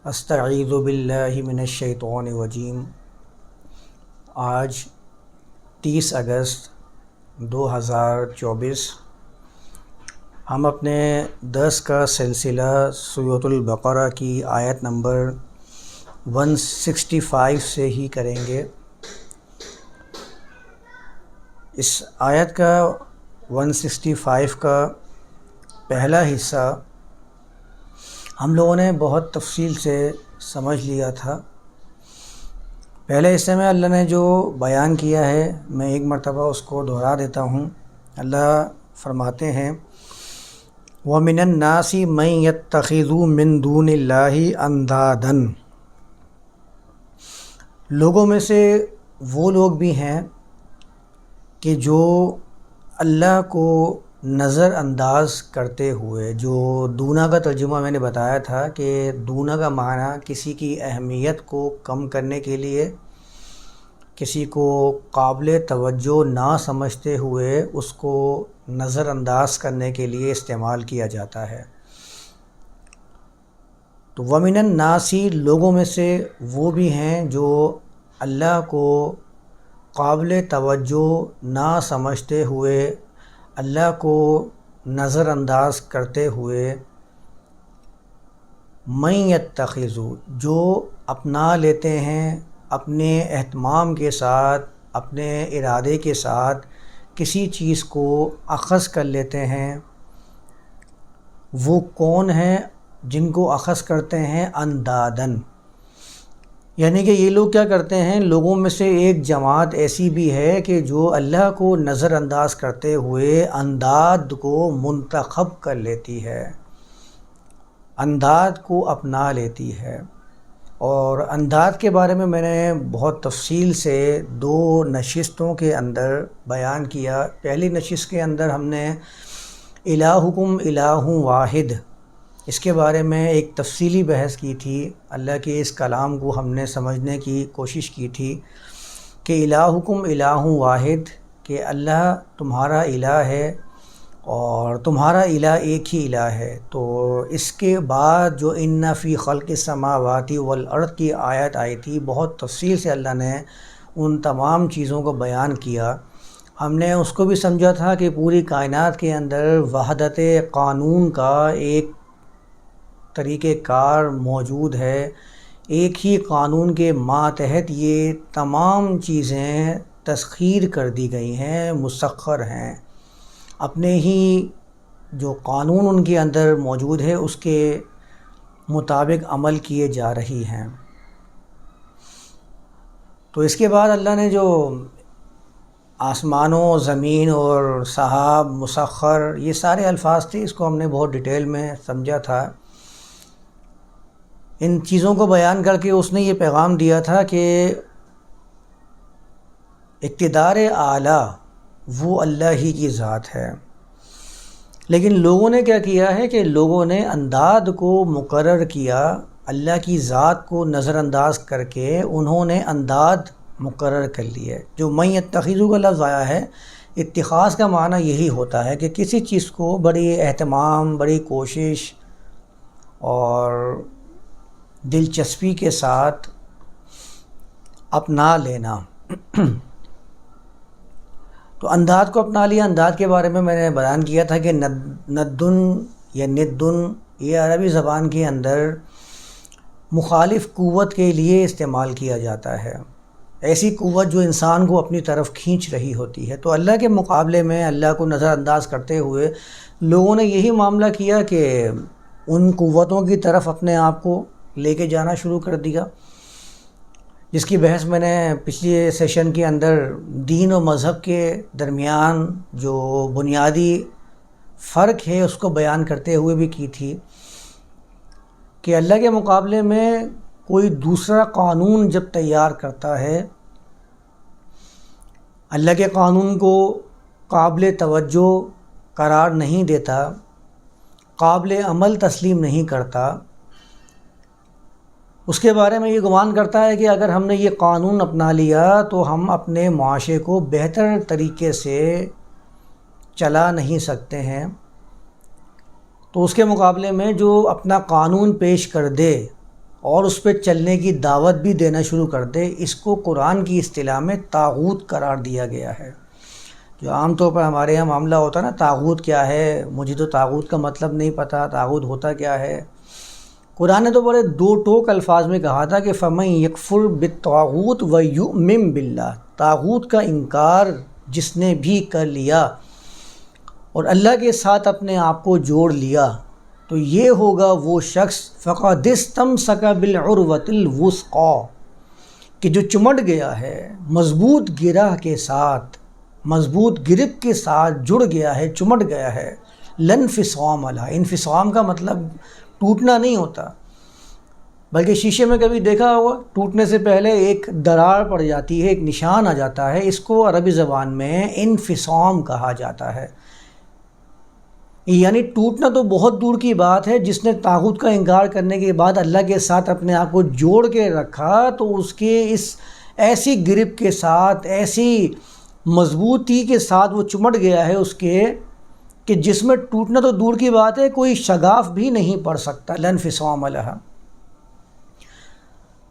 استعیذ باللہ من الشیطان الرجیم۔ آج 30 اگست 2024 ہم اپنے درس کا سلسلہ سورۃ البقرہ کی آیت نمبر 165 سے ہی کریں گے۔ اس آیت کا 165 کا پہلا حصہ ہم لوگوں نے بہت تفصیل سے سمجھ لیا تھا۔ پہلے حصے میں اللہ نے جو بیان کیا ہے میں ایک مرتبہ اس کو دہرا دیتا ہوں۔ اللہ فرماتے ہیں وَمِنَ النَّاسِ مَن يَتَّخِذُ مِن دُونِ اللَّهِ أَندَادًا، لوگوں میں سے وہ لوگ بھی ہیں کہ جو اللہ کو نظر انداز کرتے ہوئے، جو دونا کا ترجمہ میں نے بتایا تھا کہ دونا کا معنی کسی کی اہمیت کو کم کرنے کے لیے، کسی کو قابل توجہ نہ سمجھتے ہوئے اس کو نظر انداز کرنے کے لیے استعمال کیا جاتا ہے۔ تو وَمِنَ النَّاسِ، لوگوں میں سے وہ بھی ہیں جو اللہ کو قابل توجہ نہ سمجھتے ہوئے، اللہ کو نظر انداز کرتے ہوئے، مَن يَتَّخِذُ، جو اپنا لیتے ہیں اپنے اہتمام کے ساتھ، اپنے ارادے کے ساتھ کسی چیز کو اخذ کر لیتے ہیں۔ وہ کون ہیں جن کو اخذ کرتے ہیں؟ اندادن، یعنی کہ یہ لوگ کیا کرتے ہیں، لوگوں میں سے ایک جماعت ایسی بھی ہے کہ جو اللہ کو نظر انداز کرتے ہوئے انداد کو منتخب کر لیتی ہے، انداد کو اپنا لیتی ہے۔ اور انداد کے بارے میں نے بہت تفصیل سے 2 نشستوں کے اندر بیان کیا۔ پہلی نشست کے اندر ہم نے الہکم الہ واحد، اس کے بارے میں ایک تفصیلی بحث کی تھی۔ اللہ کے اس کلام کو ہم نے سمجھنے کی کوشش کی تھی کہ الہکم الہ واحد، کہ اللہ تمہارا الہ ہے اور تمہارا الہ ایک ہی الہ ہے۔ تو اس کے بعد جو ان فی خلق السماوات والارض کی آیت آئی تھی، بہت تفصیل سے اللہ نے ان تمام چیزوں کو بیان کیا۔ ہم نے اس کو بھی سمجھا تھا کہ پوری کائنات کے اندر وحدت قانون کا ایک طریقہ کار موجود ہے، ایک ہی قانون کے ماتحت یہ تمام چیزیں تسخیر کر دی گئی ہیں، مسخر ہیں، اپنے ہی جو قانون ان کے اندر موجود ہے اس کے مطابق عمل کیے جا رہی ہیں۔ تو اس کے بعد اللہ نے جو آسمانوں، زمین اور سحاب، مسخر، یہ سارے الفاظ تھے، اس کو ہم نے بہت ڈیٹیل میں سمجھا تھا۔ ان چیزوں کو بیان کر کے اس نے یہ پیغام دیا تھا کہ اقتدار اعلیٰ وہ اللہ ہی کی ذات ہے، لیکن لوگوں نے کیا کیا ہے کہ لوگوں نے انداد کو مقرر کیا، اللہ کی ذات کو نظر انداز کر کے انہوں نے انداد مقرر کر لیے۔ جو من یتخذ کا لفظ آیا ہے، اتخاذ کا معنی یہی ہوتا ہے کہ کسی چیز کو بڑی اہتمام، بڑی کوشش اور دلچسپی کے ساتھ اپنا لینا۔ تو انداد کو اپنا لیا۔ انداد کے بارے میں نے بیان کیا تھا کہ ندن یا ندن، یہ عربی زبان کے اندر مخالف قوت کے لیے استعمال کیا جاتا ہے، ایسی قوت جو انسان کو اپنی طرف کھینچ رہی ہوتی ہے۔ تو اللہ کے مقابلے میں اللہ کو نظر انداز کرتے ہوئے لوگوں نے یہی معاملہ کیا کہ ان قوتوں کی طرف اپنے آپ کو لے کے جانا شروع کر دیا، جس کی بحث میں نے پچھلے سیشن کے اندر دین و مذہب کے درمیان جو بنیادی فرق ہے اس کو بیان کرتے ہوئے بھی کی تھی کہ اللہ کے مقابلے میں کوئی دوسرا قانون جب تیار کرتا ہے، اللہ کے قانون کو قابل توجہ قرار نہیں دیتا، قابل عمل تسلیم نہیں کرتا، اس کے بارے میں یہ گمان کرتا ہے کہ اگر ہم نے یہ قانون اپنا لیا تو ہم اپنے معاشرے کو بہتر طریقے سے چلا نہیں سکتے ہیں، تو اس کے مقابلے میں جو اپنا قانون پیش کر دے اور اس پہ چلنے کی دعوت بھی دینا شروع کر دے، اس کو قرآن کی اصطلاح میں طاغوت قرار دیا گیا ہے۔ جو عام طور پر ہمارے یہاں معاملہ ہوتا ہے نا، طاغوت کیا ہے، مجھے تو طاغوت کا مطلب نہیں پتہ، طاغوت ہوتا کیا ہے۔ قرآن نے تو بڑے دو ٹوک الفاظ میں کہا تھا کہ فَمَن يَكْفُرْ بِالطَّاغُوتِ وَيُؤْمِن بِاللَّهِ، طاغوت کا انکار جس نے بھی کر لیا اور اللہ کے ساتھ اپنے آپ کو جوڑ لیا تو یہ ہوگا وہ شخص فَقَدِ اسْتَمْسَكَ بِالْعُرْوَةِ الْوُثْقَىٰ، کہ جو چمٹ گیا ہے مضبوط گرہ کے ساتھ، مضبوط گرپ کے ساتھ جڑ گیا ہے، چمٹ گیا ہے۔ لن انفصام لہا، انفصام کا مطلب ٹوٹنا نہیں ہوتا، بلکہ شیشے میں کبھی دیکھا ہوگا ٹوٹنے سے پہلے ایک دراڑ پڑ جاتی ہے، ایک نشان آ جاتا ہے، اس کو عربی زبان میں انفصام کہا جاتا ہے۔ یعنی ٹوٹنا تو بہت دور کی بات ہے، جس نے طاغوت کا انکار کرنے کے بعد اللہ کے ساتھ اپنے آپ کو جوڑ کے رکھا تو اس کے اس ایسی گرپ کے ساتھ، ایسی مضبوطی کے ساتھ وہ چمٹ گیا ہے اس کے، کہ جس میں ٹوٹنا تو دور کی بات ہے، کوئی شگاف بھی نہیں پڑ سکتا۔ لن انفصام لہا۔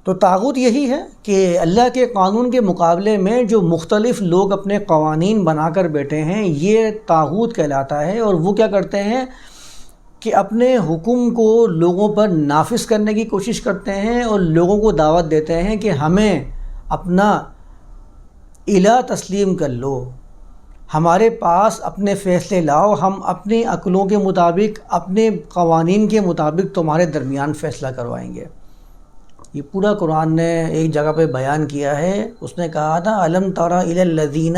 تو طاغوت یہی ہے کہ اللہ کے قانون کے مقابلے میں جو مختلف لوگ اپنے قوانین بنا کر بیٹھے ہیں، یہ طاغوت کہلاتا ہے۔ اور وہ کیا کرتے ہیں کہ اپنے حکم کو لوگوں پر نافذ کرنے کی کوشش کرتے ہیں اور لوگوں کو دعوت دیتے ہیں کہ ہمیں اپنا الہ تسلیم کر لو، ہمارے پاس اپنے فیصلے لاؤ، ہم اپنی عقلوں کے مطابق، اپنے قوانین کے مطابق تمہارے درمیان فیصلہ کروائیں گے۔ یہ پورا قرآن نے ایک جگہ پہ بیان کیا ہے۔ اس نے کہا تھا الم تر الی الذین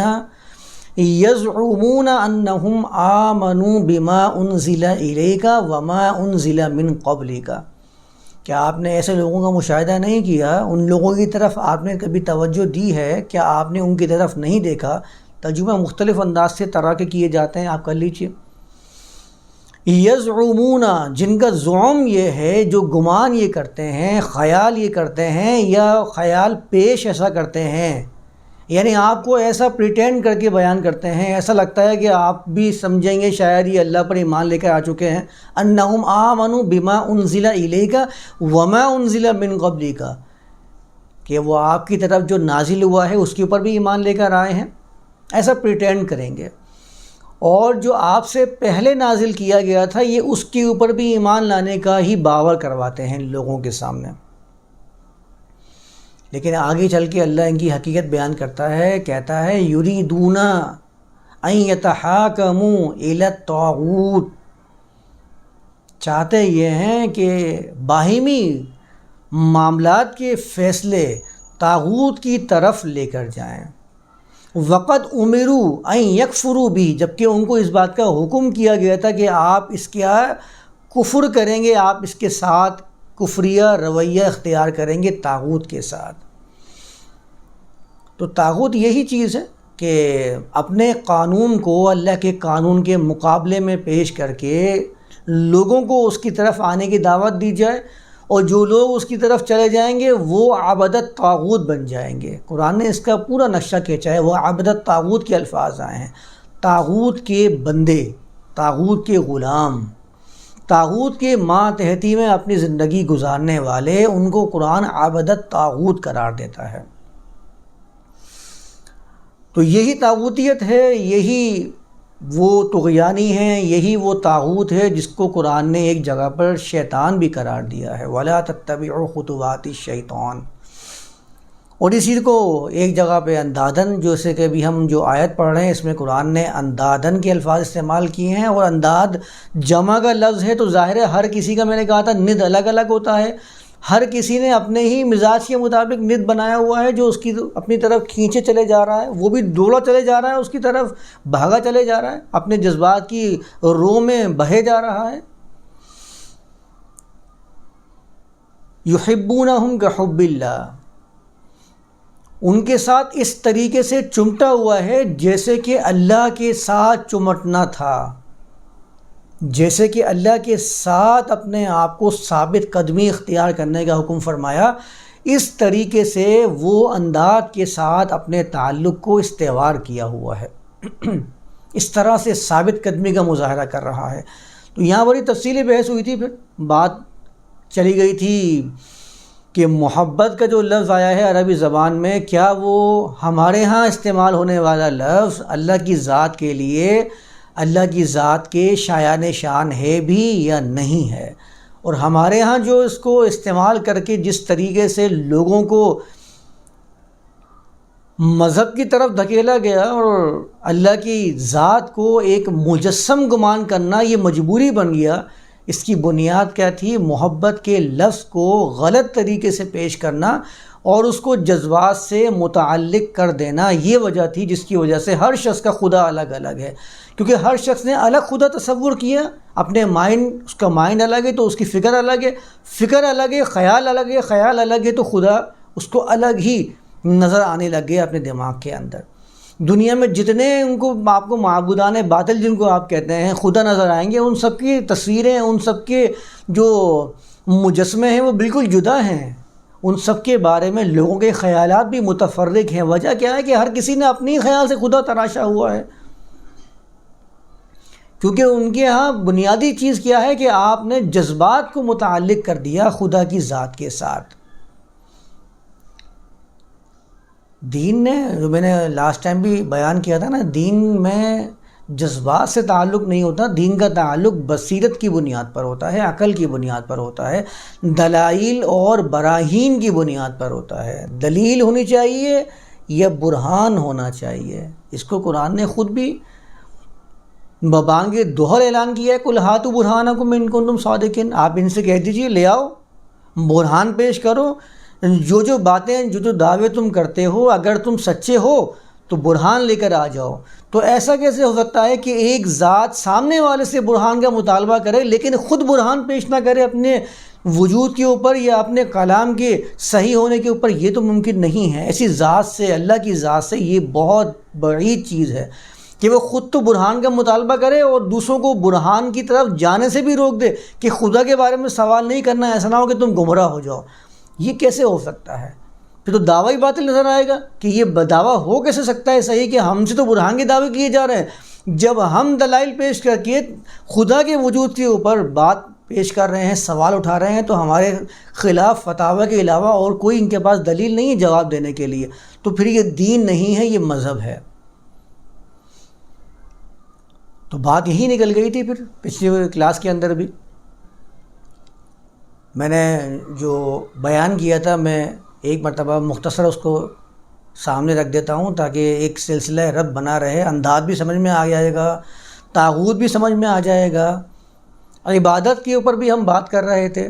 یزعمون انہم آمنوا بما انزل الیک وما انزل من قبلک، کیا آپ نے ایسے لوگوں کا مشاہدہ نہیں کیا؟ ان لوگوں کی طرف آپ نے کبھی توجہ دی ہے؟ کیا آپ نے ان کی طرف نہیں دیکھا؟ ترجمہ مختلف انداز سے طرح کے کیے جاتے ہیں، آپ کر لیجئے۔ یزعمون، جن کا زعم یہ ہے، جو گمان یہ کرتے ہیں، خیال یہ کرتے ہیں، یا خیال پیش ایسا کرتے ہیں، یعنی آپ کو ایسا پریٹینڈ کر کے بیان کرتے ہیں، ایسا لگتا ہے کہ آپ بھی سمجھیں گے شاید یہ اللہ پر ایمان لے کر آ چکے ہیں، انہم آمنوا بما انزل الیک وما انزل من قبلک، کہ وہ آپ کی طرف جو نازل ہوا ہے اس کے اوپر بھی ایمان لے کر آئے ہیں، ایسا پریٹینڈ کریں گے۔ اور جو آپ سے پہلے نازل کیا گیا تھا یہ اس کے اوپر بھی ایمان لانے کا ہی باور کرواتے ہیں لوگوں کے سامنے۔ لیکن آگے چل کے اللہ ان کی حقیقت بیان کرتا ہے، کہتا ہے یریدون ان یتحاکموا الی الطاغوت، چاہتے یہ ہیں کہ باہمی معاملات کے فیصلے طاغوت کی طرف لے کر جائیں۔ وقد امروا ان یکفروا بھی، جبکہ ان کو اس بات کا حکم کیا گیا تھا کہ آپ اس کا کفر کریں گے، آپ اس کے ساتھ کفریہ رویہ اختیار کریں گے طاغوت کے ساتھ۔ تو طاغوت یہی چیز ہے کہ اپنے قانون کو اللہ کے قانون کے مقابلے میں پیش کر کے لوگوں کو اس کی طرف آنے کی دعوت دی جائے، اور جو لوگ اس کی طرف چلے جائیں گے وہ عبدت طاغوت بن جائیں گے۔ قرآن نے اس کا پورا نقشہ کھینچا ہے، وہ عبدت طاغوت کے الفاظ آئے ہیں، طاغوت کے بندے، طاغوت کے غلام، طاغوت کے ماتحتی میں اپنی زندگی گزارنے والے، ان کو قرآن عبدت طاغوت قرار دیتا ہے۔ تو یہی طاغوتیت ہے، یہی وہ طغیانی ہیں، یہی وہ طاغوت ہے جس کو قرآن نے ایک جگہ پر شیطان بھی قرار دیا ہے، وَلَا تَتَّبِعُوا خُطُوَاتِ الشَّيْطَانِ۔ اور اسی کو ایک جگہ پہ اندادن، جیسے کہ ابھی ہم جو آیت پڑھ رہے ہیں اس میں قرآن نے اندادن کے الفاظ استعمال کیے ہیں، اور انداد جمع کا لفظ ہے تو ظاہر ہے ہر کسی کا، میں نے کہا تھا ند الگ الگ ہوتا ہے، ہر کسی نے اپنے ہی مزاج کے مطابق ند بنایا ہوا ہے جو اس کی اپنی طرف کھینچے چلے جا رہا ہے، وہ بھی دوڑا چلے جا رہا ہے، اس کی طرف بھاگا چلے جا رہا ہے، اپنے جذبات کی رو میں بہے جا رہا ہے۔ یحبونہم کحب اللہ، ان کے ساتھ اس طریقے سے چمٹا ہوا ہے جیسے کہ اللہ کے ساتھ چمٹنا تھا، جیسے کہ اللہ کے ساتھ اپنے آپ کو ثابت قدمی اختیار کرنے کا حکم فرمایا، اس طریقے سے وہ انداد کے ساتھ اپنے تعلق کو استوار کیا ہوا ہے، اس طرح سے ثابت قدمی کا مظاہرہ کر رہا ہے۔ تو یہاں بڑی تفصیلی بحث ہوئی تھی، پھر بات چلی گئی تھی کہ محبت کا جو لفظ آیا ہے عربی زبان میں، کیا وہ ہمارے ہاں استعمال ہونے والا لفظ اللہ کی ذات کے لیے، اللہ کی ذات کے شایان شان ہے بھی یا نہیں ہے؟ اور ہمارے ہاں جو اس کو استعمال کر کے جس طریقے سے لوگوں کو مذہب کی طرف دھکیلا گیا اور اللہ کی ذات کو ایک مجسم گمان کرنا یہ مجبوری بن گیا، اس کی بنیاد کیا تھی؟ محبت کے لفظ کو غلط طریقے سے پیش کرنا اور اس کو جذبات سے متعلق کر دینا، یہ وجہ تھی جس کی وجہ سے ہر شخص کا خدا الگ الگ ہے، کیونکہ ہر شخص نے الگ خدا تصور کیا، اپنے مائنڈ، اس کا مائنڈ الگ ہے تو اس کی فکر الگ ہے، فکر الگ ہے، خیال الگ ہے، خیال الگ ہے، تو خدا اس کو الگ ہی نظر آنے لگ گیا اپنے دماغ کے اندر۔ دنیا میں جتنے ان کو آپ کو معبودان باطل جن کو آپ کہتے ہیں خدا نظر آئیں گے، ان سب کی تصویریں، ان سب کے جو مجسمے ہیں وہ بالکل جدا ہیں، ان سب کے بارے میں لوگوں کے خیالات بھی متفرق ہیں۔ وجہ کیا ہے کہ ہر کسی نے اپنی خیال سے خدا تراشا ہوا ہے، کیونکہ ان کے ہاں بنیادی چیز کیا ہے کہ آپ نے جذبات کو متعلق کر دیا خدا کی ذات کے ساتھ۔ دین نے، جو میں نے لاسٹ ٹائم بھی بیان کیا تھا نا، دین میں جذبات سے تعلق نہیں ہوتا، دین کا تعلق بصیرت کی بنیاد پر ہوتا ہے، عقل کی بنیاد پر ہوتا ہے، دلائل اور براہین کی بنیاد پر ہوتا ہے۔ دلیل ہونی چاہیے یا برہان ہونا چاہیے، اس کو قرآن نے خود بھی ببانگ دوہر اعلان کیا ہے، قُلْ هَاتُوا بُرْهَانَكُمْ إِن كُنتُمْ صَادِقِينَ، آپ ان سے کہہ دیجئے لے آؤ، برہان پیش کرو، جو باتیں، جو دعوے تم کرتے ہو، اگر تم سچے ہو تو برہان لے کر آ جاؤ۔ تو ایسا کیسے ہو سکتا ہے کہ ایک ذات سامنے والے سے برہان کا مطالبہ کرے لیکن خود برہان پیش نہ کرے اپنے وجود کے اوپر یا اپنے کلام کے صحیح ہونے کے اوپر؟ یہ تو ممکن نہیں ہے۔ ایسی ذات سے، اللہ کی ذات سے، یہ بہت بعید چیز ہے کہ وہ خود تو برہان کا مطالبہ کرے اور دوسروں کو برہان کی طرف جانے سے بھی روک دے کہ خدا کے بارے میں سوال نہیں کرنا، ایسا نہ ہو کہ تم گمراہ ہو جاؤ۔ یہ کیسے ہو سکتا ہے؟ پھر تو دعویٰ ہی باطل نظر آئے گا کہ یہ دعویٰ ہو کیسے سکتا ہے صحیح کہ ہم سے تو برہان کے دعوے کیے جا رہے ہیں، جب ہم دلائل پیش کر کے خدا کے وجود کے اوپر بات پیش کر رہے ہیں، سوال اٹھا رہے ہیں، تو ہمارے خلاف فتاوی کے علاوہ اور کوئی ان کے پاس دلیل نہیں ہے جواب دینے کے لیے، تو پھر یہ دین نہیں ہے، یہ مذہب ہے۔ تو بات یہی نکل گئی تھی پھر پچھلی کلاس کے اندر بھی میں نے جو بیان کیا تھا، میں ایک مرتبہ مختصر اس کو سامنے رکھ دیتا ہوں تاکہ ایک سلسلہ رب بنا رہے، انداز بھی سمجھ میں آ جائے گا، طاغوت بھی سمجھ میں آ جائے گا، عبادت کے اوپر بھی ہم بات کر رہے تھے،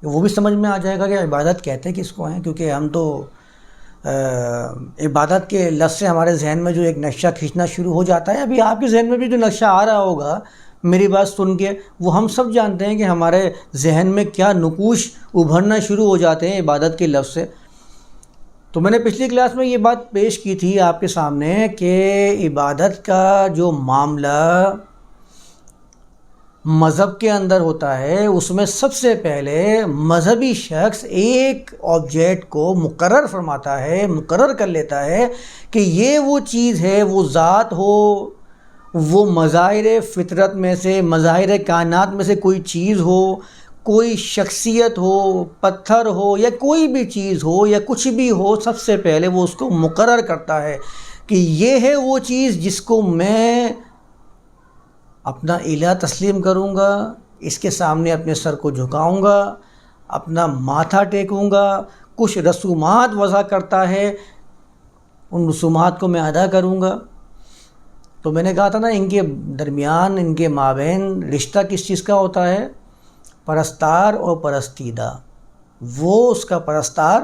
وہ بھی سمجھ میں آ جائے گا کہ عبادت کہتے کس کو ہیں، کیونکہ ہم تو عبادت کے لفظ سے ہمارے ذہن میں جو ایک نقشہ کھینچنا شروع ہو جاتا ہے، ابھی آپ کے ذہن میں بھی جو نقشہ آ رہا ہوگا میری بات سن کے، وہ ہم سب جانتے ہیں کہ ہمارے ذہن میں کیا نقوش ابھرنا شروع ہو جاتے ہیں عبادت کے لفظ سے۔ تو میں نے پچھلی کلاس میں یہ بات پیش کی تھی آپ کے سامنے کہ عبادت کا جو معاملہ مذہب کے اندر ہوتا ہے، اس میں سب سے پہلے مذہبی شخص ایک آبجیکٹ کو مقرر فرماتا ہے، مقرر کر لیتا ہے کہ یہ وہ چیز ہے، وہ ذات ہو، وہ مظاہر فطرت میں سے، مظاہر کائنات میں سے کوئی چیز ہو، کوئی شخصیت ہو، پتھر ہو یا کوئی بھی چیز ہو یا کچھ بھی ہو، سب سے پہلے وہ اس کو مقرر کرتا ہے کہ یہ ہے وہ چیز جس کو میں اپنا الہ تسلیم کروں گا، اس کے سامنے اپنے سر کو جھکاؤں گا، اپنا ماتھا ٹیکوں گا، کچھ رسومات وضع کرتا ہے، ان رسومات کو میں ادا کروں گا۔ تو میں نے کہا تھا نا، ان کے درمیان، ان کے مابین رشتہ کس چیز کا ہوتا ہے؟ پرستار اور پرستیدہ۔ وہ اس کا پرستار،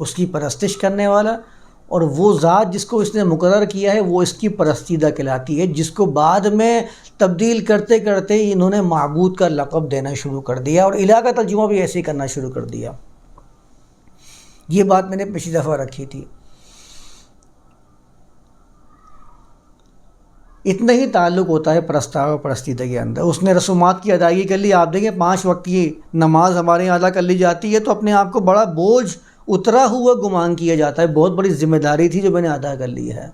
اس کی پرستش کرنے والا، اور وہ ذات جس کو اس نے مقرر کیا ہے وہ اس کی پرستیدہ کہلاتی ہے، جس کو بعد میں تبدیل کرتے کرتے انہوں نے معبود کا لقب دینا شروع کر دیا اور الہ کا ترجمہ بھی ایسے ہی کرنا شروع کر دیا۔ یہ بات میں نے پچھلی دفعہ رکھی تھی۔ اتنا ہی تعلق ہوتا ہے پرستار اور پرستیدہ کے اندر۔ اس نے رسومات کی ادائیگی کر لی، آپ دیکھیں 5 وقت کی نماز ہمارے یہاں ادا کر لی جاتی ہے تو اپنے آپ کو بڑا بوجھ اترا ہوا گمان کیا جاتا ہے، بہت بڑی ذمہ داری تھی جو میں نے ادا کر لی ہے۔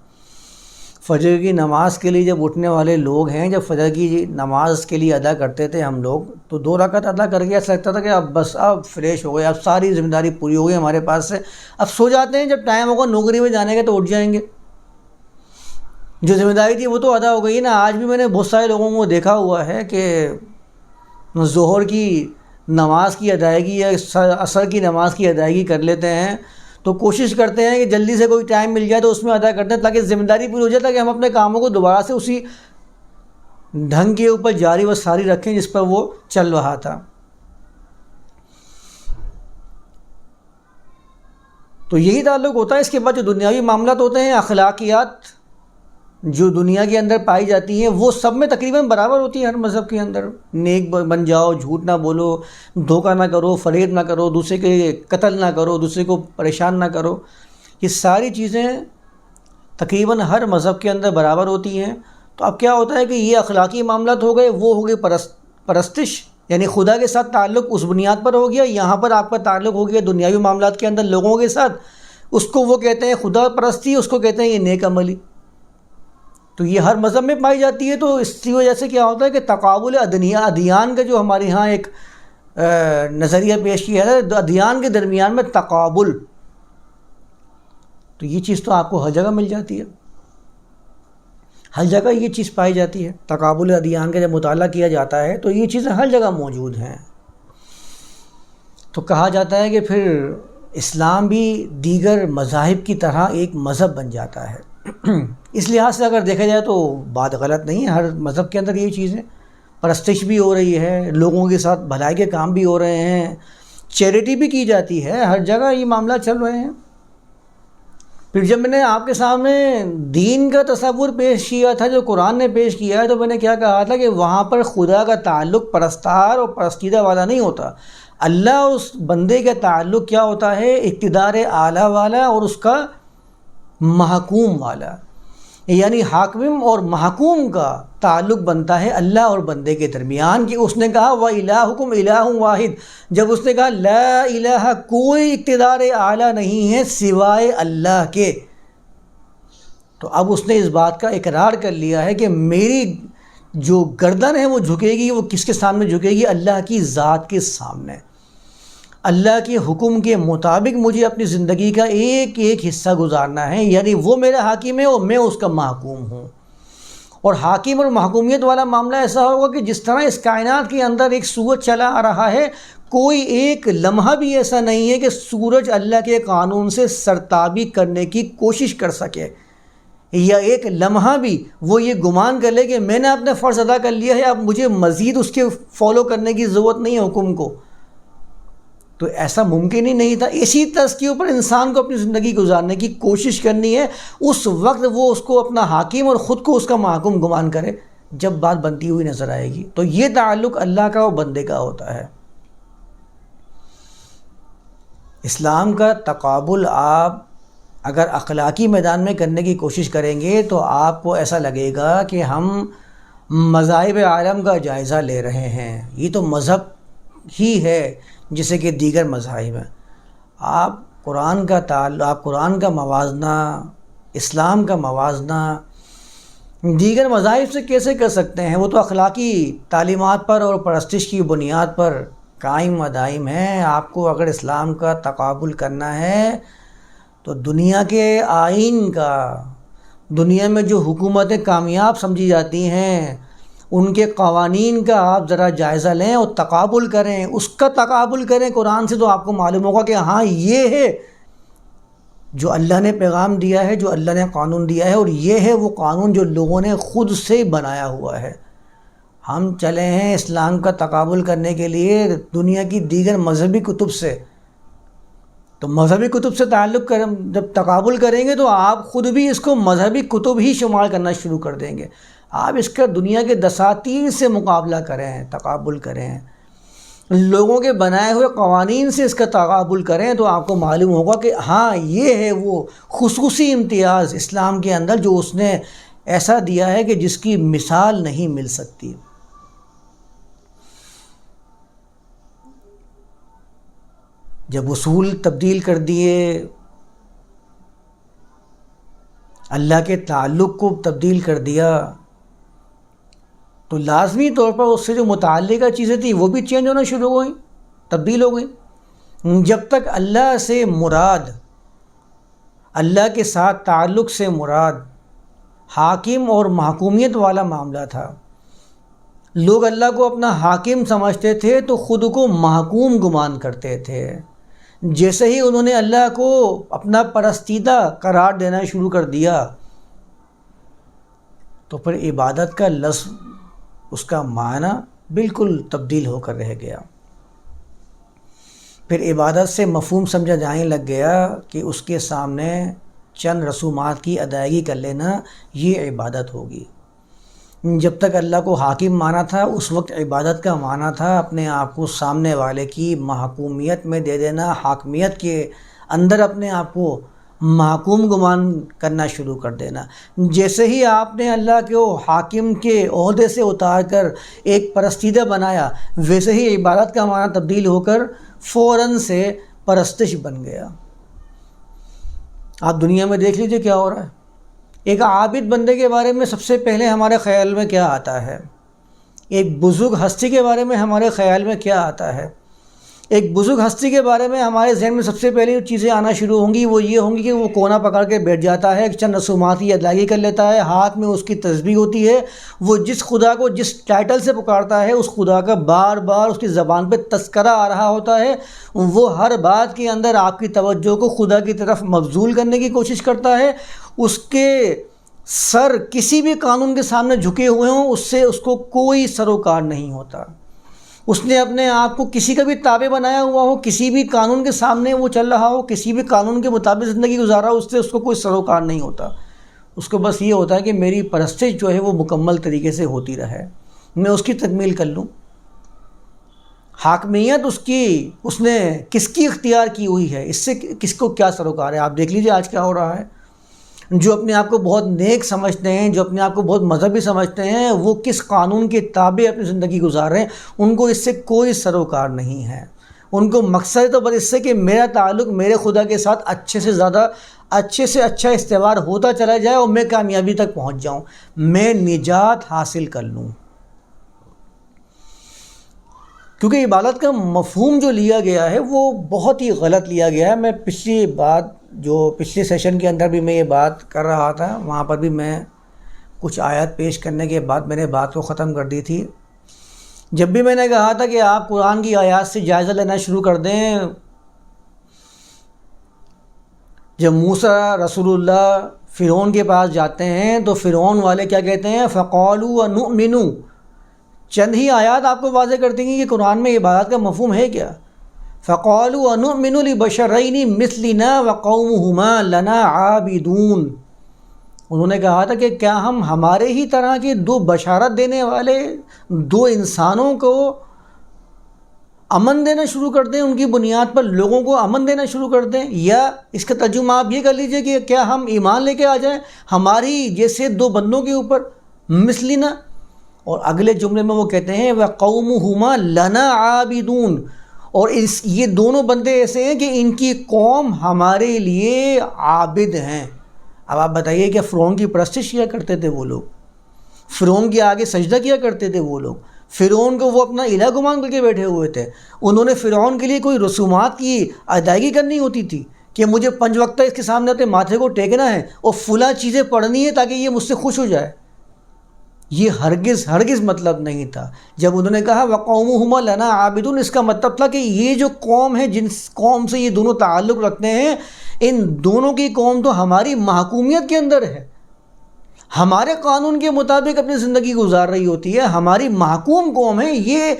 فجر کی نماز کے لیے جب اٹھنے والے لوگ ہیں، جب فجر کی نماز کے لیے ادا کرتے تھے ہم لوگ، تو 2 رکعت ادا کر کے ایسا لگتا تھا کہ اب بس اب فریش ہو گئے، اب ساری ذمہ داری پوری ہو گئی ہمارے پاس سے، اب سو جاتے ہیں، جب ٹائم ہوگا نوکری میں جانے کا تو اٹھ جائیں گے، جو ذمہ داری تھی وہ تو ادا ہو گئی نا۔ آج بھی میں نے بہت سارے لوگوں کو دیکھا ہوا ہے کہ ظہر کی نماز کی ادائیگی یا عصر کی نماز کی ادائیگی کر لیتے ہیں تو کوشش کرتے ہیں کہ جلدی سے کوئی ٹائم مل جائے تو اس میں ادا کرتے ہیں تاکہ ذمہ داری پوری ہو جائے، تاکہ ہم اپنے کاموں کو دوبارہ سے اسی ڈھنگ کے اوپر جاری و ساری رکھیں جس پر وہ چل رہا تھا۔ تو یہی تعلق ہوتا ہے۔ اس کے بعد جو دنیاوی معاملات ہوتے ہیں، اخلاقیات جو دنیا کے اندر پائی جاتی ہیں وہ سب میں تقریباً برابر ہوتی ہیں ہر مذہب کے اندر۔ نیک بن جاؤ، جھوٹ نہ بولو، دھوکہ نہ کرو، فریب نہ کرو، دوسرے کے قتل نہ کرو، دوسرے کو پریشان نہ کرو، یہ ساری چیزیں تقریباً ہر مذہب کے اندر برابر ہوتی ہیں۔ تو اب کیا ہوتا ہے کہ یہ اخلاقی معاملات ہو گئے، وہ ہو گئے پرستش، یعنی خدا کے ساتھ تعلق اس بنیاد پر ہو گیا۔ یہاں پر آپ کا تعلق ہو گیا دنیاوی معاملات کے اندر لوگوں کے ساتھ، اس کو وہ کہتے ہیں خدا پرستی، اس کو کہتے ہیں یہ نیک عملی۔ تو یہ ہر مذہب میں پائی جاتی ہے۔ تو اس کی وجہ سے کیا ہوتا ہے کہ تقابل ادیان کا جو ہمارے ہاں ایک نظریہ پیش کیا ہے، ادیان کے درمیان میں تقابل، تو یہ چیز تو آپ کو ہر جگہ مل جاتی ہے، ہر جگہ یہ چیز پائی جاتی ہے۔ تقابل ادیان کا جب مطالعہ کیا جاتا ہے تو یہ چیزیں ہر جگہ موجود ہیں۔ تو کہا جاتا ہے کہ پھر اسلام بھی دیگر مذاہب کی طرح ایک مذہب بن جاتا ہے۔ اس لحاظ سے اگر دیکھا جائے تو بات غلط نہیں ہے، ہر مذہب کے اندر یہ چیزیں پرستش بھی ہو رہی ہے، لوگوں کے ساتھ بھلائی کے کام بھی ہو رہے ہیں، چیریٹی بھی کی جاتی ہے، ہر جگہ یہ معاملات چل رہے ہیں۔ پھر جب میں نے آپ کے سامنے دین کا تصور پیش کیا تھا جو قرآن نے پیش کیا ہے، تو میں نے کیا کہا تھا کہ وہاں پر خدا کا تعلق پرستار اور پرستیدہ والا نہیں ہوتا، اللہ اور اس بندے کا تعلق کیا ہوتا ہے، اقتدار اعلیٰ والا اور اس کا محکوم والا، یعنی حاکم اور محکوم کا تعلق بنتا ہے اللہ اور بندے کے درمیان۔ کہ اس نے کہا وَإِلَٰهُكُمْ إِلَٰهٌ وَاحِدٌ، جب اس نے کہا لا الہ، کوئی اقتدار اعلیٰ نہیں ہے سوائے اللہ کے، تو اب اس نے اس بات کا اقرار کر لیا ہے کہ میری جو گردن ہے وہ جھکے گی، وہ کس کے سامنے جھکے گی؟ اللہ کی ذات کے سامنے۔ اللہ کے حکم کے مطابق مجھے اپنی زندگی کا ایک ایک حصہ گزارنا ہے، یعنی وہ میرا حاکم ہے اور میں اس کا محکوم ہوں۔ اور حاکم اور محکومیت والا معاملہ ایسا ہوگا کہ جس طرح اس کائنات کے اندر ایک سورج چلا آ رہا ہے، کوئی ایک لمحہ بھی ایسا نہیں ہے کہ سورج اللہ کے قانون سے سرتابی کرنے کی کوشش کر سکے، یا ایک لمحہ بھی وہ یہ گمان کر لے کہ میں نے اپنا فرض ادا کر لیا ہے، اب مجھے مزید اس کے فالو کرنے کی ضرورت نہیں ہے حکم کو۔ تو ایسا ممکن ہی نہیں تھا۔ اسی طرز کے اوپر انسان کو اپنی زندگی گزارنے کی کوشش کرنی ہے، اس وقت وہ اس کو اپنا حاکم اور خود کو اس کا محکوم گمان کرے جب بات بنتی ہوئی نظر آئے گی۔ تو یہ تعلق اللہ کا اور بندے کا ہوتا ہے۔ اسلام کا تقابل آپ اگر اخلاقی میدان میں کرنے کی کوشش کریں گے تو آپ کو ایسا لگے گا کہ ہم مذاہب عالم کا جائزہ لے رہے ہیں، یہ تو مذہب ہی ہے جیسے کہ دیگر مذاہب ہیں۔ آپ قرآن کا آپ قرآن کا موازنہ، اسلام کا موازنہ دیگر مذاہب سے کیسے کر سکتے ہیں؟ وہ تو اخلاقی تعلیمات پر اور پرستش کی بنیاد پر قائم و دائم ہیں۔ آپ کو اگر اسلام کا تقابل کرنا ہے تو دنیا کے آئین کا، دنیا میں جو حکومتیں کامیاب سمجھی جاتی ہیں ان کے قوانین کا آپ ذرا جائزہ لیں اور تقابل کریں، اس کا تقابل کریں قرآن سے، تو آپ کو معلوم ہوگا کہ ہاں یہ ہے جو اللہ نے پیغام دیا ہے، جو اللہ نے قانون دیا ہے، اور یہ ہے وہ قانون جو لوگوں نے خود سے بنایا ہوا ہے۔ ہم چلے ہیں اسلام کا تقابل کرنے کے لیے دنیا کی دیگر مذہبی کتب سے، تو مذہبی کتب سے تعلق جب تقابل کریں گے تو آپ خود بھی اس کو مذہبی کتب ہی شمار کرنا شروع کر دیں گے۔ آپ اس کا دنیا کے دساتیر سے مقابلہ کریں، تقابل کریں، لوگوں کے بنائے ہوئے قوانین سے اس کا تقابل کریں، تو آپ کو معلوم ہوگا کہ ہاں یہ ہے وہ خصوصی امتیاز اسلام کے اندر جو اس نے ایسا دیا ہے کہ جس کی مثال نہیں مل سکتی۔ جب اصول تبدیل کر دیے، اللہ کے تعلق کو تبدیل کر دیا تو لازمی طور پر اس سے جو متعلقہ چیزیں تھیں وہ بھی چینج ہونا شروع ہو گئیں، تبدیل ہو گئیں۔ جب تک اللہ سے مراد، اللہ کے ساتھ تعلق سے مراد حاکم اور محکومیت والا معاملہ تھا، لوگ اللہ کو اپنا حاکم سمجھتے تھے تو خود کو محکوم گمان کرتے تھے۔ جیسے ہی انہوں نے اللہ کو اپنا پرستیدہ قرار دینا شروع کر دیا تو پھر عبادت کا لفظ، اس کا معنی بالکل تبدیل ہو کر رہ گیا۔ پھر عبادت سے مفہوم سمجھا جانے لگ گیا کہ اس کے سامنے چند رسومات کی ادائیگی کر لینا یہ عبادت ہوگی۔ جب تک اللہ کو حاکم مانا تھا اس وقت عبادت کا معنی تھا اپنے آپ کو سامنے والے کی محکومیت میں دے دینا، حاکمیت کے اندر اپنے آپ کو محکوم گمان کرنا شروع کر دینا۔ جیسے ہی آپ نے اللہ کو حاکم کے عہدے سے اتار کر ایک پرستیدہ بنایا، ویسے ہی عبادت کا معنی تبدیل ہو کر فوراً سے پرستش بن گیا۔ آپ دنیا میں دیکھ لیجئے کیا ہو رہا ہے۔ ایک عابد بندے کے بارے میں سب سے پہلے ہمارے خیال میں کیا آتا ہے؟ ایک بزرگ ہستی کے بارے میں ہمارے خیال میں کیا آتا ہے؟ ایک بزرگ ہستی کے بارے میں ہمارے ذہن میں سب سے پہلے جو چیزیں آنا شروع ہوں گی وہ یہ ہوں گی کہ وہ کونا پکڑ کے بیٹھ جاتا ہے، چند رسومات کی ادائیگی کر لیتا ہے، ہاتھ میں اس کی تسبیح ہوتی ہے، وہ جس خدا کو جس ٹائٹل سے پکارتا ہے اس خدا کا بار بار اس کی زبان پہ تذکرہ آ رہا ہوتا ہے، وہ ہر بات کے اندر آپ کی توجہ کو خدا کی طرف مبذول کرنے کی کوشش کرتا ہے۔ اس کے سر کسی بھی قانون کے سامنے جھکے ہوئے ہوں، اس سے اس کو کوئی سروکار نہیں ہوتا۔ اس نے اپنے آپ کو کسی کا بھی تابع بنایا ہوا ہو، کسی بھی قانون کے سامنے وہ چل رہا ہو، کسی بھی قانون کے مطابق زندگی گزارا ہو، اس سے اس کو کوئی سروکار نہیں ہوتا۔ اس کو بس یہ ہوتا ہے کہ میری پرستش جو ہے وہ مکمل طریقے سے ہوتی رہے، میں اس کی تکمیل کر لوں۔ حاکمیت اس نے کس کی اختیار کی ہوئی ہے، اس سے کس کو کیا سروکار ہے؟ آپ دیکھ لیجئے آج کیا ہو رہا ہے۔ جو اپنے آپ کو بہت نیک سمجھتے ہیں، جو اپنے آپ کو بہت مذہبی سمجھتے ہیں، وہ کس قانون کے تابع اپنی زندگی گزار رہے ہیں، ان کو اس سے کوئی سروکار نہیں ہے۔ ان کو مقصد تو بس اس سے کہ میرا تعلق میرے خدا کے ساتھ اچھے سے زیادہ، اچھے سے اچھا استوار ہوتا چلا جائے اور میں کامیابی تک پہنچ جاؤں، میں نجات حاصل کر لوں۔ کیونکہ عبادت کا مفہوم جو لیا گیا ہے وہ بہت ہی غلط لیا گیا ہے۔ میں پچھلے سیشن کے اندر بھی میں یہ بات کر رہا تھا، وہاں پر بھی میں کچھ آیات پیش کرنے کے بعد میں نے بات کو ختم کر دی تھی۔ جب بھی میں نے کہا تھا کہ آپ قرآن کی آیات سے جائزہ لینا شروع کر دیں، جب موسیٰ رسول اللہ فرعون کے پاس جاتے ہیں تو فرعون والے کیا کہتے ہیں؟ فَقَالُوا وَنُؤْمِنُ، چند ہی آیات آپ کو واضح کر دیں گی کہ قرآن میں عبادت کا مفہوم ہے کیا۔ فَقَالُوا وَنُؤْمِنُ لِبَشَرَيْنِ مِثْلِنَا وَقَوْمُهُمَا لَنَا عَابِدُونَ، انہوں نے کہا تھا کہ کیا ہم ہمارے ہی طرح کے دو بشارت دینے والے دو انسانوں کو امن دینا شروع کر دیں، ان کی بنیاد پر لوگوں کو امن دینا شروع کر دیں، یا اس کا ترجمہ آپ یہ کر لیجئے کہ کیا ہم ایمان لے کے آ جائیں ہماری جیسے دو بندوں کے اوپر، مثلنا۔ اور اگلے جملے میں وہ کہتے ہیں وَقَوْمُهُمَا لَنَا عَابِدُونَ، اور یہ دونوں بندے ایسے ہیں کہ ان کی قوم ہمارے لیے عابد ہیں۔ اب آپ بتائیے کہ فرعون کی پرستش کیا کرتے تھے وہ لوگ، فرعون کے آگے سجدہ کیا کرتے تھے وہ لوگ، فرعون کو وہ اپنا الہ گمان کر کے بیٹھے ہوئے تھے۔ انہوں نے فرعون کے لیے کوئی رسومات کی ادائیگی کرنی ہوتی تھی کہ مجھے 5 وقتہ اس کے سامنے اپنے ماتھے کو ٹیکنا ہے اور فلاں چیزیں پڑھنی ہے تاکہ یہ مجھ سے خوش ہو جائے؟ یہ ہرگز مطلب نہیں تھا۔ جب انہوں نے کہا وَقَوْمُهُمَا لَنَا عَابِدُونَ، اس کا مطلب تھا کہ یہ جو قوم ہے، جن قوم سے یہ دونوں تعلق رکھتے ہیں، ان دونوں کی قوم تو ہماری محکومیت کے اندر ہے، ہمارے قانون کے مطابق اپنی زندگی گزار رہی ہوتی ہے، ہماری محکوم قوم ہے۔ یہ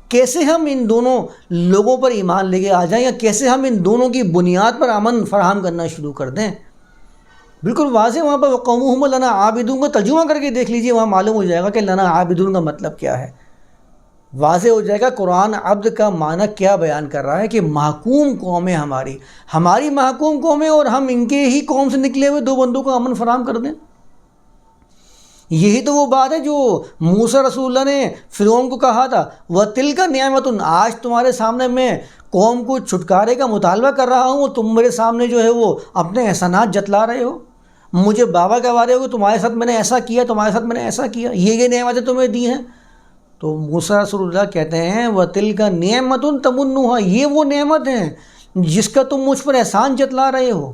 کیسے ہم ان دونوں لوگوں پر ایمان لے کے آ جائیں، یا کیسے ہم ان دونوں کی بنیاد پر امن فراہم کرنا شروع کر دیں؟ بالکل واضح وہاں پر وَقَوْمُهُمَا لَنَا عَابِدُونَ کو ترجمہ کر کے دیکھ لیجئے، وہاں معلوم ہو جائے گا کہ لَنَا عَابِدُونَ کا مطلب کیا ہے، واضح ہو جائے گا قرآن عبد کا معنی کیا بیان کر رہا ہے کہ محکوم قوم ہے ہماری محکوم قوم ہے، اور ہم ان کے ہی قوم سے نکلے ہوئے دو بندوں کو امن فراہم کر دیں۔ یہی تو وہ بات ہے جو موسیٰ رسول اللہ نے فرعون کو کہا تھا وَتِلْكَ نِعْمَةٌ، آج تمہارے سامنے میں قوم کو چھٹکارے کا مطالبہ کر رہا ہوں، تم میرے سامنے جو ہے وہ اپنے احسانات جتلا رہے ہو، مجھے بابا کا وعدے ہو کہ تمہارے ساتھ میں نے ایسا کیا، تمہارے ساتھ میں نے ایسا کیا، یہ نعمتیں تمہیں دی ہیں. تو موسیٰ رسول اللہ کہتے ہیں وَتِلْكَ نِعْمَةٌ تَمُنُّهَا، یہ وہ نعمت ہیں جس کا تم مجھ پر احسان جتلا رہے ہو.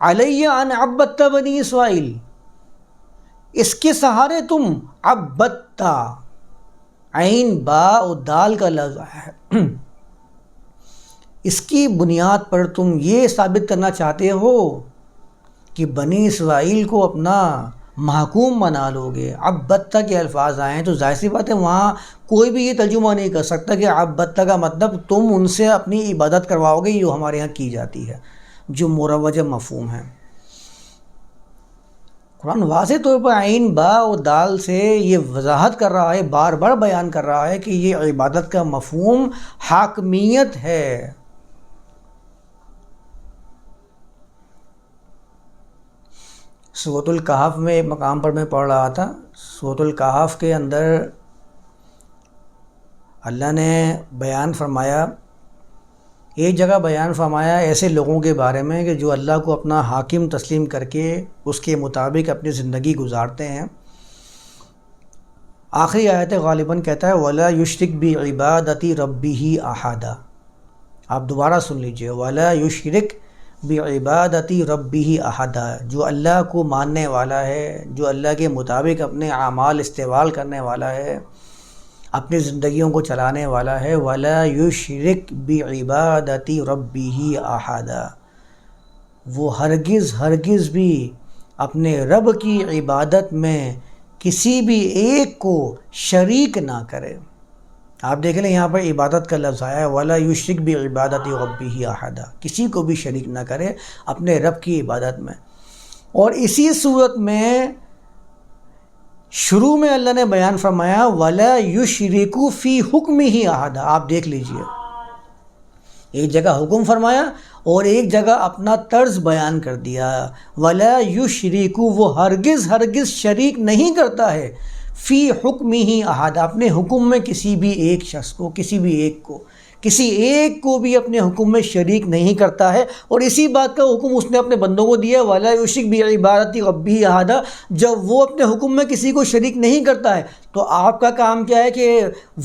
عَلَيَّ أَنْ عَبَّدْتَ بَنِي إِسرائیل، اس کے سہارے تم عبدت، عین با و دال کا لفظ ہے، اس کی بنیاد پر تم یہ ثابت کرنا چاہتے ہو کہ بنی اسرائیل کو اپنا محکوم بنا لو گے. عبدت کے الفاظ آئے ہیں تو ظاہر سی بات ہے وہاں کوئی بھی یہ ترجمہ نہیں کر سکتا کہ عبدت کا مطلب تم ان سے اپنی عبادت کرواؤ گے جو ہمارے ہاں کی جاتی ہے، جو مروج مفہوم ہے. قرآن واضح طور پر عین با و دال سے یہ وضاحت کر رہا ہے، بار بار بیان کر رہا ہے کہ یہ عبادت کا مفہوم حاکمیت ہے. سورۃ الکہف میں ایک مقام پر میں پڑھ رہا تھا، سورۃ الکہف کے اندر اللہ نے بیان فرمایا، ایک جگہ بیان فرمایا ایسے لوگوں کے بارے میں کہ جو اللہ کو اپنا حاکم تسلیم کر کے اس کے مطابق اپنی زندگی گزارتے ہیں. آخری آیت غالباً کہتا ہے وَلَا يُشْرِكْ بِعِبَادَةِ رَبِّهِ أَحَدًا. آپ دوبارہ سن لیجئے، وَلَا يُشْرِكْ بِعِبَادَةِ رَبِّهِ أَحَدًا، جو اللہ کو ماننے والا ہے، جو اللہ کے مطابق اپنے اعمال استعمال کرنے والا ہے، اپنی زندگیوں کو چلانے والا ہے. وَلَا يُشْرِكْ بِعِبَادَةِ رَبِّهِ أَحَدًا، وہ ہرگز بھی اپنے رب کی عبادت میں کسی بھی ایک کو شریک نہ کرے. آپ دیکھ لیں یہاں پر عبادت کا لفظ آیا ہے وَلَا يُشْرِكْ بِعِبَادَةِ رَبِّهِ أَحَدًا، کسی کو بھی شریک نہ کرے اپنے رب کی عبادت میں. اور اسی صورت میں شروع میں اللہ نے بیان فرمایا وَلَا يُشْرِكُ فِي حُكْمِهِ أَحَدًا. آپ دیکھ لیجئے، ایک جگہ حکم فرمایا اور ایک جگہ اپنا طرز بیان کر دیا. وَلَا يُشْرِكُ، وہ ہرگز شریک نہیں کرتا ہے، فی حُکْمِهِ أَحَدًا، اپنے حکم میں کسی بھی ایک شخص کو، کسی ایک کو بھی اپنے حکم میں شریک نہیں کرتا ہے. اور اسی بات کا حکم اس نے اپنے بندوں کو دیا وَلَا يُشْرِكْ بِعِبَادَةِ رَبِّهِ أَحَدًا. جب وہ اپنے حکم میں کسی کو شریک نہیں کرتا ہے تو آپ کا کام کیا ہے کہ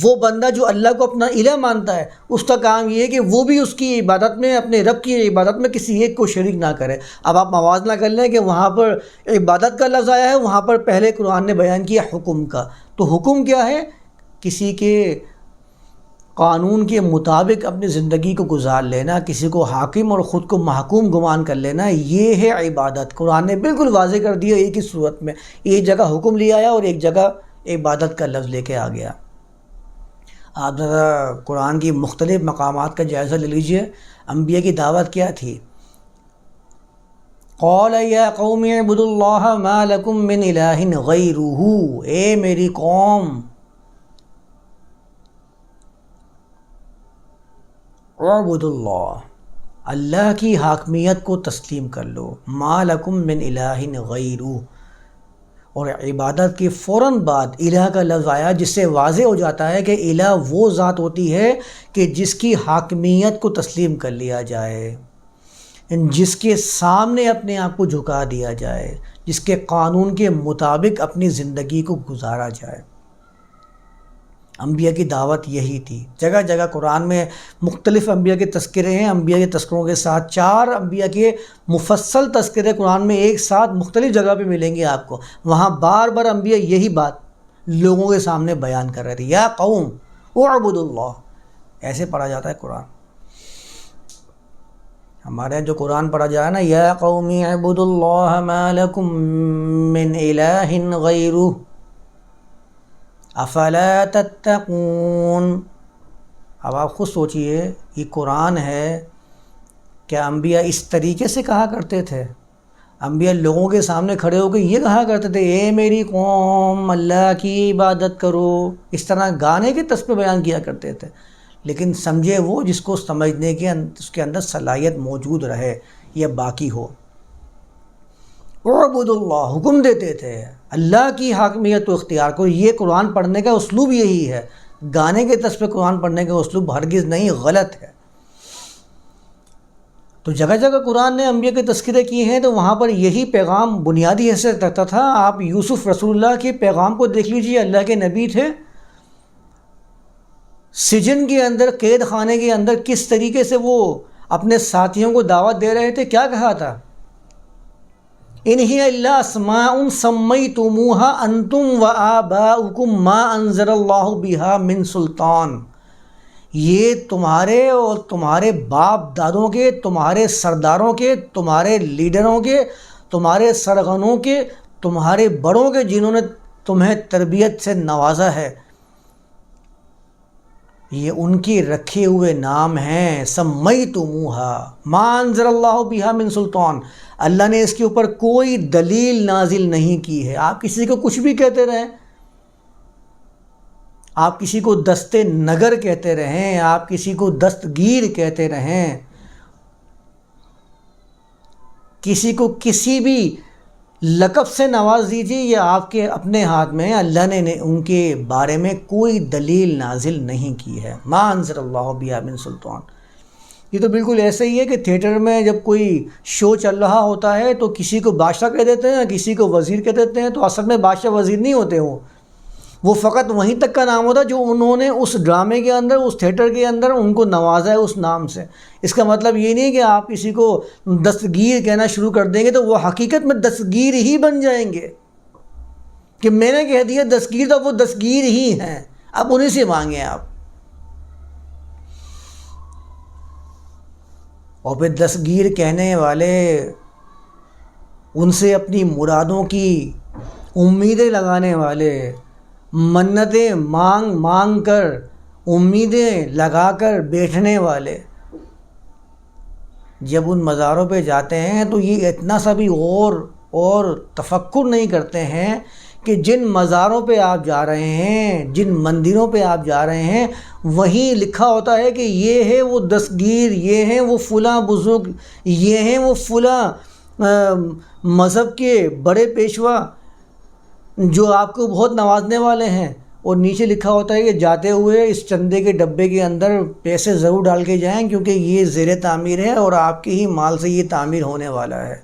وہ بندہ جو اللہ کو اپنا الہ مانتا ہے اس کا کام یہ ہے کہ وہ بھی اس کی عبادت میں، اپنے رب کی عبادت میں کسی ایک کو شریک نہ کرے. اب آپ موازنہ کر لیں کہ وہاں پر عبادت کا لفظ آیا ہے، وہاں پر پہلے قرآن نے بیان کیا حکم کا. تو حکم کیا ہے؟ کسی کے قانون کے مطابق اپنی زندگی کو گزار لینا، کسی کو حاکم اور خود کو محکوم گمان کر لینا، یہ ہے عبادت. قرآن نے بالکل واضح کر دیا ایک ہی صورت میں، ایک جگہ حکم لے آیا اور ایک جگہ عبادت کا لفظ لے کے آ گیا. آپ ذرا قرآن کی مختلف مقامات کا جائزہ لے لیجئے. انبیاء کی دعوت کیا تھی؟ قال یا قوم اعبدوا اللہ ما لکم من الہ غیرہ، اے میری قوم اعبدوا اللہ، اللہ کی حاکمیت کو تسلیم کر لو. ما لکم من الہ غیرہ، اور عبادت کے فوراً بعد الہ کا لفظ آیا جس سے واضح ہو جاتا ہے کہ الہ وہ ذات ہوتی ہے کہ جس کی حاکمیت کو تسلیم کر لیا جائے، جس کے سامنے اپنے آپ کو جھکا دیا جائے، جس کے قانون کے مطابق اپنی زندگی کو گزارا جائے. انبیاء کی دعوت یہی تھی. جگہ جگہ قرآن میں مختلف انبیاء کے تذکرے ہیں. انبیاء کے تذکروں کے ساتھ 4 انبیاء کے مفصل تذکرے قرآن میں ایک ساتھ مختلف جگہ پہ ملیں گے آپ کو. وہاں بار بار انبیاء یہی بات لوگوں کے سامنے بیان کر رہے تھے، یا قوم اعبدوا اللہ. ایسے پڑھا جاتا ہے قرآن. ہمارے یہاں جو قرآن پڑھا جائے نا، یا قوم اعبدوا اللہ ما لکم من الہ غیرہ افلا تتقون. اب آپ خود سوچئے، یہ قرآن ہے، کیا انبیاء اس طریقے سے کہا کرتے تھے؟ انبیاء لوگوں کے سامنے کھڑے ہو کے یہ کہا کرتے تھے اے میری قوم اللہ کی عبادت کرو، اس طرح گانے کے طرز پہ بیان کیا کرتے تھے. لیکن سمجھے وہ جس کو سمجھنے کے اس کے اندر صلاحیت موجود رہے یا باقی ہو. اعبدوا اللہ، حکم دیتے تھے اللہ کی حاکمیت کو اختیار کرو. یہ قرآن پڑھنے کا اسلوب یہی ہے. گانے کے طرز پہ قرآن پڑھنے کا اسلوب ہرگز نہیں، غلط ہے. تو جگہ جگہ قرآن نے انبیاء کے تذکرے کیے ہیں، تو وہاں پر یہی پیغام بنیادی حیثیت رکھتا تھا۔ آپ یوسف رسول اللہ کے پیغام کو دیکھ لیجئے، اللہ کے نبی تھے، سجن کے اندر، قید خانے کے اندر کس طریقے سے وہ اپنے ساتھیوں کو دعوت دے رہے تھے، کیا کہا تھا؟ ان ہی الا اسماء سمیتموها انتم وآباؤکم ما انزل اللہ بہا من سلطان، یہ تمہارے اور تمہارے باپ دادوں کے، تمہارے سرداروں کے، تمہارے لیڈروں کے، تمہارے سرغنوں کے، تمہارے بڑوں کے، جنہوں نے تمہیں تربیت سے نوازا ہے، یہ ان کے رکھے ہوئے نام ہیں۔ سمیتموها ما انزل اللہ بہا من سلطان، اللہ نے اس کے اوپر کوئی دلیل نازل نہیں کی ہے۔ آپ کسی کو کچھ بھی کہتے رہیں، آپ کسی کو دست نگر کہتے رہیں، آپ کسی کو دستگیر کہتے رہیں، کسی کو کسی بھی لقب سے نواز دیجیے، یہ آپ کے اپنے ہاتھ میں، اللہ نے ان کے بارے میں کوئی دلیل نازل نہیں کی ہے۔ ما انزل اللہ بہا من سلطان، یہ تو بالکل ایسے ہی ہے کہ تھیٹر میں جب کوئی شو چل رہا ہوتا ہے تو کسی کو بادشاہ کہہ دیتے ہیں، کسی کو وزیر کہہ دیتے ہیں، تو اصل میں بادشاہ وزیر نہیں ہوتے، وہ فقط وہیں تک کا نام ہوتا جو انہوں نے اس ڈرامے کے اندر، اس تھیٹر کے اندر ان کو نوازا ہے اس نام سے۔ اس کا مطلب یہ نہیں کہ آپ کسی کو دستگیر کہنا شروع کر دیں گے تو وہ حقیقت میں دستگیر ہی بن جائیں گے، کہ میں نے کہہ دیا دستگیر، تو وہ دستگیر ہی ہیں، اب انہیں سے مانگیں آپ۔ اور پھر دستگیر کہنے والے ان سے اپنی مرادوں کی امیدیں لگانے والے، منتیں مانگ مانگ کر، امیدیں لگا کر بیٹھنے والے، جب ان مزاروں پہ جاتے ہیں تو یہ اتنا سا بھی اور تفکر نہیں کرتے ہیں کہ جن مزاروں پہ آپ جا رہے ہیں، جن مندروں پہ آپ جا رہے ہیں، وہیں لکھا ہوتا ہے کہ یہ ہے وہ دستگیر، یہ ہیں وہ فلاں بزرگ، یہ ہیں وہ فلاں مذہب کے بڑے پیشوا جو آپ کو بہت نوازنے والے ہیں، اور نیچے لکھا ہوتا ہے کہ جاتے ہوئے اس چندے کے ڈبے کے اندر پیسے ضرور ڈال کے جائیں، کیونکہ یہ زیر تعمیر ہے اور آپ کے ہی مال سے یہ تعمیر ہونے والا ہے۔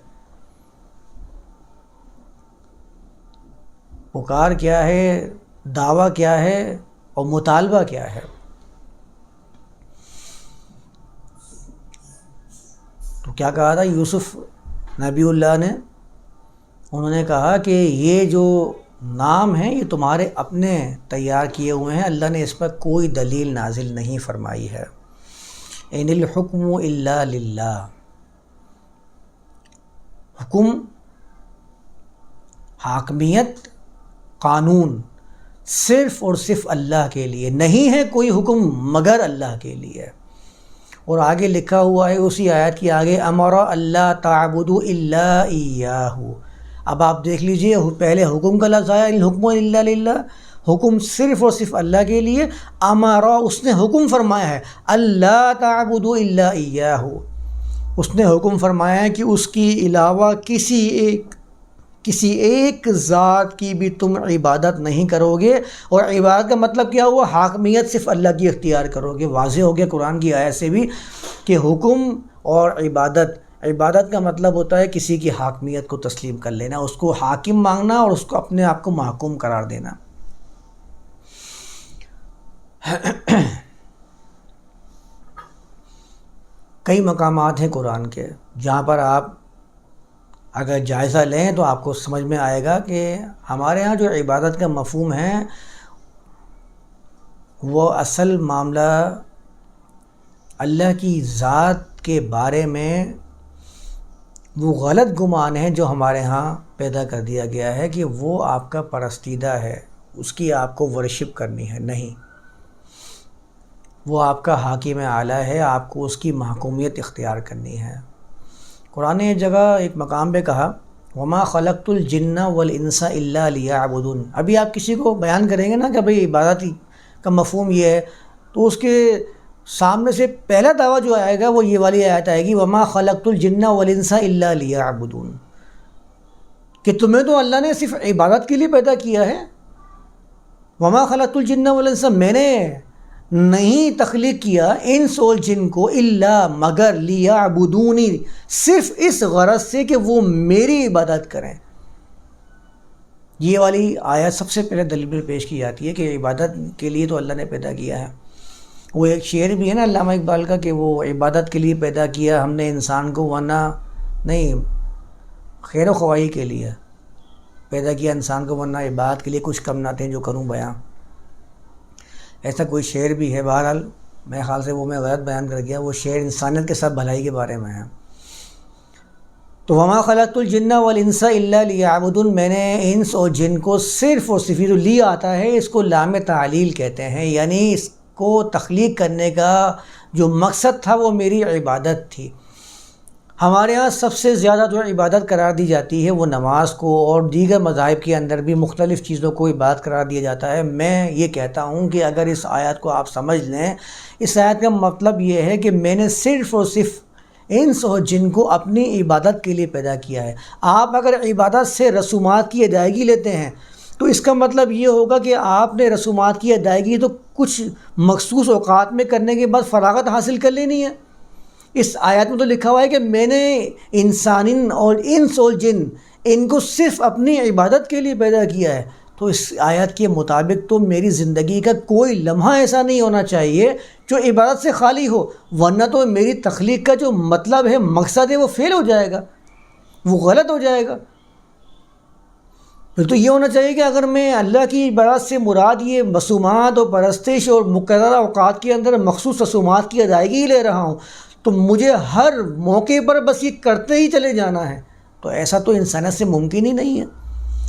پکار کیا ہے، دعویٰ کیا ہے، اور مطالبہ کیا ہے؟ تو کیا کہا تھا یوسف نبی اللہ نے؟ انہوں نے کہا کہ یہ جو نام ہیں یہ تمہارے اپنے تیار کیے ہوئے ہیں، اللہ نے اس پر کوئی دلیل نازل نہیں فرمائی ہے۔ ان الحکم الا للہ، حکم، حاکمیت، قانون صرف اور صرف اللہ کے لیے، نہیں ہے کوئی حکم مگر اللہ کے لیے۔ اور آگے لکھا ہوا ہے اسی آیت کی آگے، امر اللہ تعبدوا الا ایاہ۔ اب آپ دیکھ لیجئے، پہلے حکم کا لفظ آیا، الحکم الا للہ، حکم صرف اور صرف اللہ کے لیے۔ امارا، اس نے حکم فرمایا ہے، اللہ تعبدوا الا ایاہ، اس نے حکم فرمایا ہے کہ اس کے علاوہ کسی ایک ذات کی بھی تم عبادت نہیں کرو گے۔ اور عبادت کا مطلب کیا ہوا؟ حاکمیت صرف اللہ کی اختیار کرو گے۔ واضح ہو گیا قرآن کی آیت سے بھی کہ حکم اور عبادت کا مطلب ہوتا ہے کسی کی حاکمیت کو تسلیم کر لینا، اس کو حاکم مانگنا اور اس کو اپنے آپ کو محکوم قرار دینا۔ کئی مقامات ہیں قرآن کے جہاں پر آپ اگر جائزہ لیں تو آپ کو سمجھ میں آئے گا کہ ہمارے ہاں جو عبادت کا مفہوم ہے وہ اصل معاملہ اللہ کی ذات کے بارے میں وہ غلط گمان ہے جو ہمارے ہاں پیدا کر دیا گیا ہے کہ وہ آپ کا پرستیدہ ہے، اس کی آپ کو ورشپ کرنی ہے۔ نہیں، وہ آپ کا حاکم اعلیٰ ہے، آپ کو اس کی محکومیت اختیار کرنی ہے۔ قرآن نے ایک جگہ ایک مقام پہ کہا، وما خلقت الجن والانس الا لیعبدون۔ ابھی آپ کسی کو بیان کریں گے نا کہ بھئی عبادت کا مفہوم یہ ہے، تو اس کے سامنے سے پہلا دعویٰ جو آئے گا وہ یہ والی آیت آئے گی، وما خلقت الجن والانس الا لیعبدون، کہ تمہیں تو اللہ نے صرف عبادت کے لیے پیدا کیا ہے۔ وما خلقت الجن والانس، میں نے نہیں تخلیق کیا انس اور جن کو الا مگر لیعبدونی، صرف اس غرض سے کہ وہ میری عبادت کریں۔ یہ والی آیت سب سے پہلے دلیل پیش کی جاتی ہے کہ عبادت کے لیے تو اللہ نے پیدا کیا ہے۔ وہ ایک شعر بھی ہے نا علامہ اقبال کا کہ وہ عبادت کے لیے پیدا کیا ہم نے انسان کو، ورنہ نہیں خیر و خواہی کے لیے پیدا کیا انسان کو، ورنہ عبادت کے لیے کچھ کم نہ تھے جو کروں بیاں۔ ایسا کوئی شعر بھی ہے، بہرحال میرے خیال سے وہ میں غلط بیان کر گیا، وہ شعر انسانیت کے ساتھ بھلائی کے بارے میں ہے۔ تو وما خلقت الجن والانس الا لیعبدون، میں نے انس اور جن کو صرف اور صرف، لی آتا ہے اس کو لام تعلیل کہتے ہیں، یعنی اس کو تخلیق کرنے کا جو مقصد تھا وہ میری عبادت تھی۔ ہمارے ہاں سب سے زیادہ جو عبادت قرار دی جاتی ہے وہ نماز کو، اور دیگر مذاہب کے اندر بھی مختلف چیزوں کو عبادت قرار دیا جاتا ہے۔ میں یہ کہتا ہوں کہ اگر اس آیت کو آپ سمجھ لیں، اس آیت کا مطلب یہ ہے کہ میں نے صرف اور صرف انس اور جن کو اپنی عبادت کے لیے پیدا کیا ہے۔ آپ اگر عبادت سے رسومات کی ادائیگی لیتے ہیں تو اس کا مطلب یہ ہوگا کہ آپ نے رسومات کی ادائیگی تو کچھ مخصوص اوقات میں کرنے کے بعد فراغت حاصل کر لینی ہے۔ اس آیت میں تو لکھا ہوا ہے کہ میں نے انس اور جن ان کو صرف اپنی عبادت کے لیے پیدا کیا ہے۔ تو اس آیت کے مطابق تو میری زندگی کا کوئی لمحہ ایسا نہیں ہونا چاہیے جو عبادت سے خالی ہو، ورنہ تو میری تخلیق کا جو مطلب ہے، مقصد ہے، وہ فیل ہو جائے گا، وہ غلط ہو جائے گا۔ پھر تو یہ ہونا چاہیے کہ اگر میں اللہ کی عبادت سے مراد یہ رسومات اور پرستش اور مقررہ اوقات کے اندر مخصوص رسومات کی ادائیگی لے رہا ہوں تو مجھے ہر موقع پر بس یہ کرتے ہی چلے جانا ہے، تو ایسا تو انسانیت سے ممکن ہی نہیں ہے۔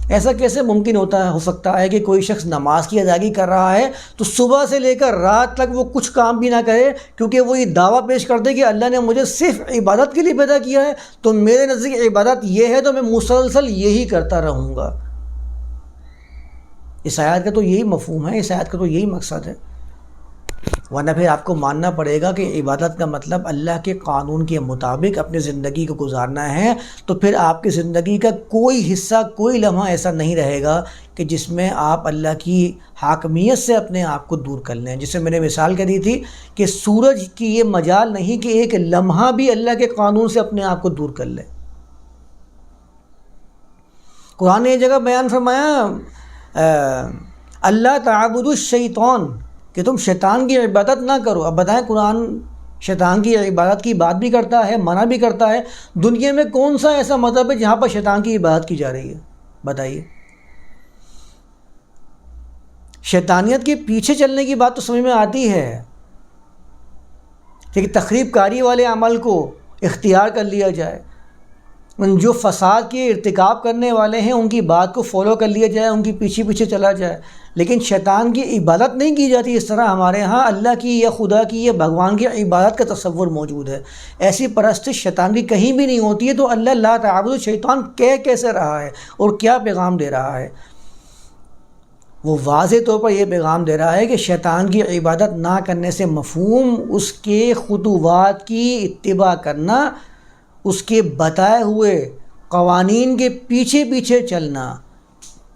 ایسا کیسے ممکن ہو سکتا ہے کہ کوئی شخص نماز کی ادائیگی کر رہا ہے تو صبح سے لے کر رات تک وہ کچھ کام بھی نہ کرے، کیونکہ وہ یہ دعویٰ پیش کر دے کہ اللہ نے مجھے صرف عبادت کے لیے پیدا کیا ہے، تو میرے نزدیک عبادت یہ ہے تو میں مسلسل یہی کرتا رہوں گا۔ اس آیت کا تو یہی مفہوم ہے، اس آیت کا تو یہی مقصد ہے، ورنہ پھر آپ کو ماننا پڑے گا کہ عبادت کا مطلب اللہ کے قانون کے مطابق اپنی زندگی کو گزارنا ہے، تو پھر آپ کی زندگی کا کوئی حصہ، کوئی لمحہ ایسا نہیں رہے گا کہ جس میں آپ اللہ کی حاکمیت سے اپنے آپ کو دور کر لیں۔ جسے میں نے مثال کہی تھی کہ سورج کی یہ مجال نہیں کہ ایک لمحہ بھی اللہ کے قانون سے اپنے آپ کو دور کر لے۔ قرآن نے یہ جگہ بیان فرمایا اللہ تعبدوا الشیطان، کہ تم شیطان کی عبادت نہ کرو۔ اب بتائیں قرآن شیطان کی عبادت کی بات بھی کرتا ہے، منع بھی کرتا ہے۔ دنیا میں کون سا ایسا مذہب ہے جہاں پر شیطان کی عبادت کی جا رہی ہے؟ بتائیے۔ شیطانیت کے پیچھے چلنے کی بات تو سمجھ میں آتی ہے کہ تخریب کاری والے عمل کو اختیار کر لیا جائے، جو فساد کے ارتکاب کرنے والے ہیں ان کی بات کو فالو کر لیا جائے، ان کی پیچھے پیچھے چلا جائے، لیکن شیطان کی عبادت نہیں کی جاتی۔ اس طرح ہمارے ہاں اللہ کی یا خدا کی یا بھگوان کی عبادت کا تصور موجود ہے۔ ایسی پرستش شیطان کی کہیں بھی نہیں ہوتی ہے۔ تو اللہ لا تعبدوا شیطان کہہ کیسے رہا ہے اور کیا پیغام دے رہا ہے؟ وہ واضح طور پر یہ پیغام دے رہا ہے کہ شیطان کی عبادت نہ کرنے سے مفہوم اس کے خطوات کی اتباع کرنا، اس کے بتائے ہوئے قوانین کے پیچھے پیچھے چلنا،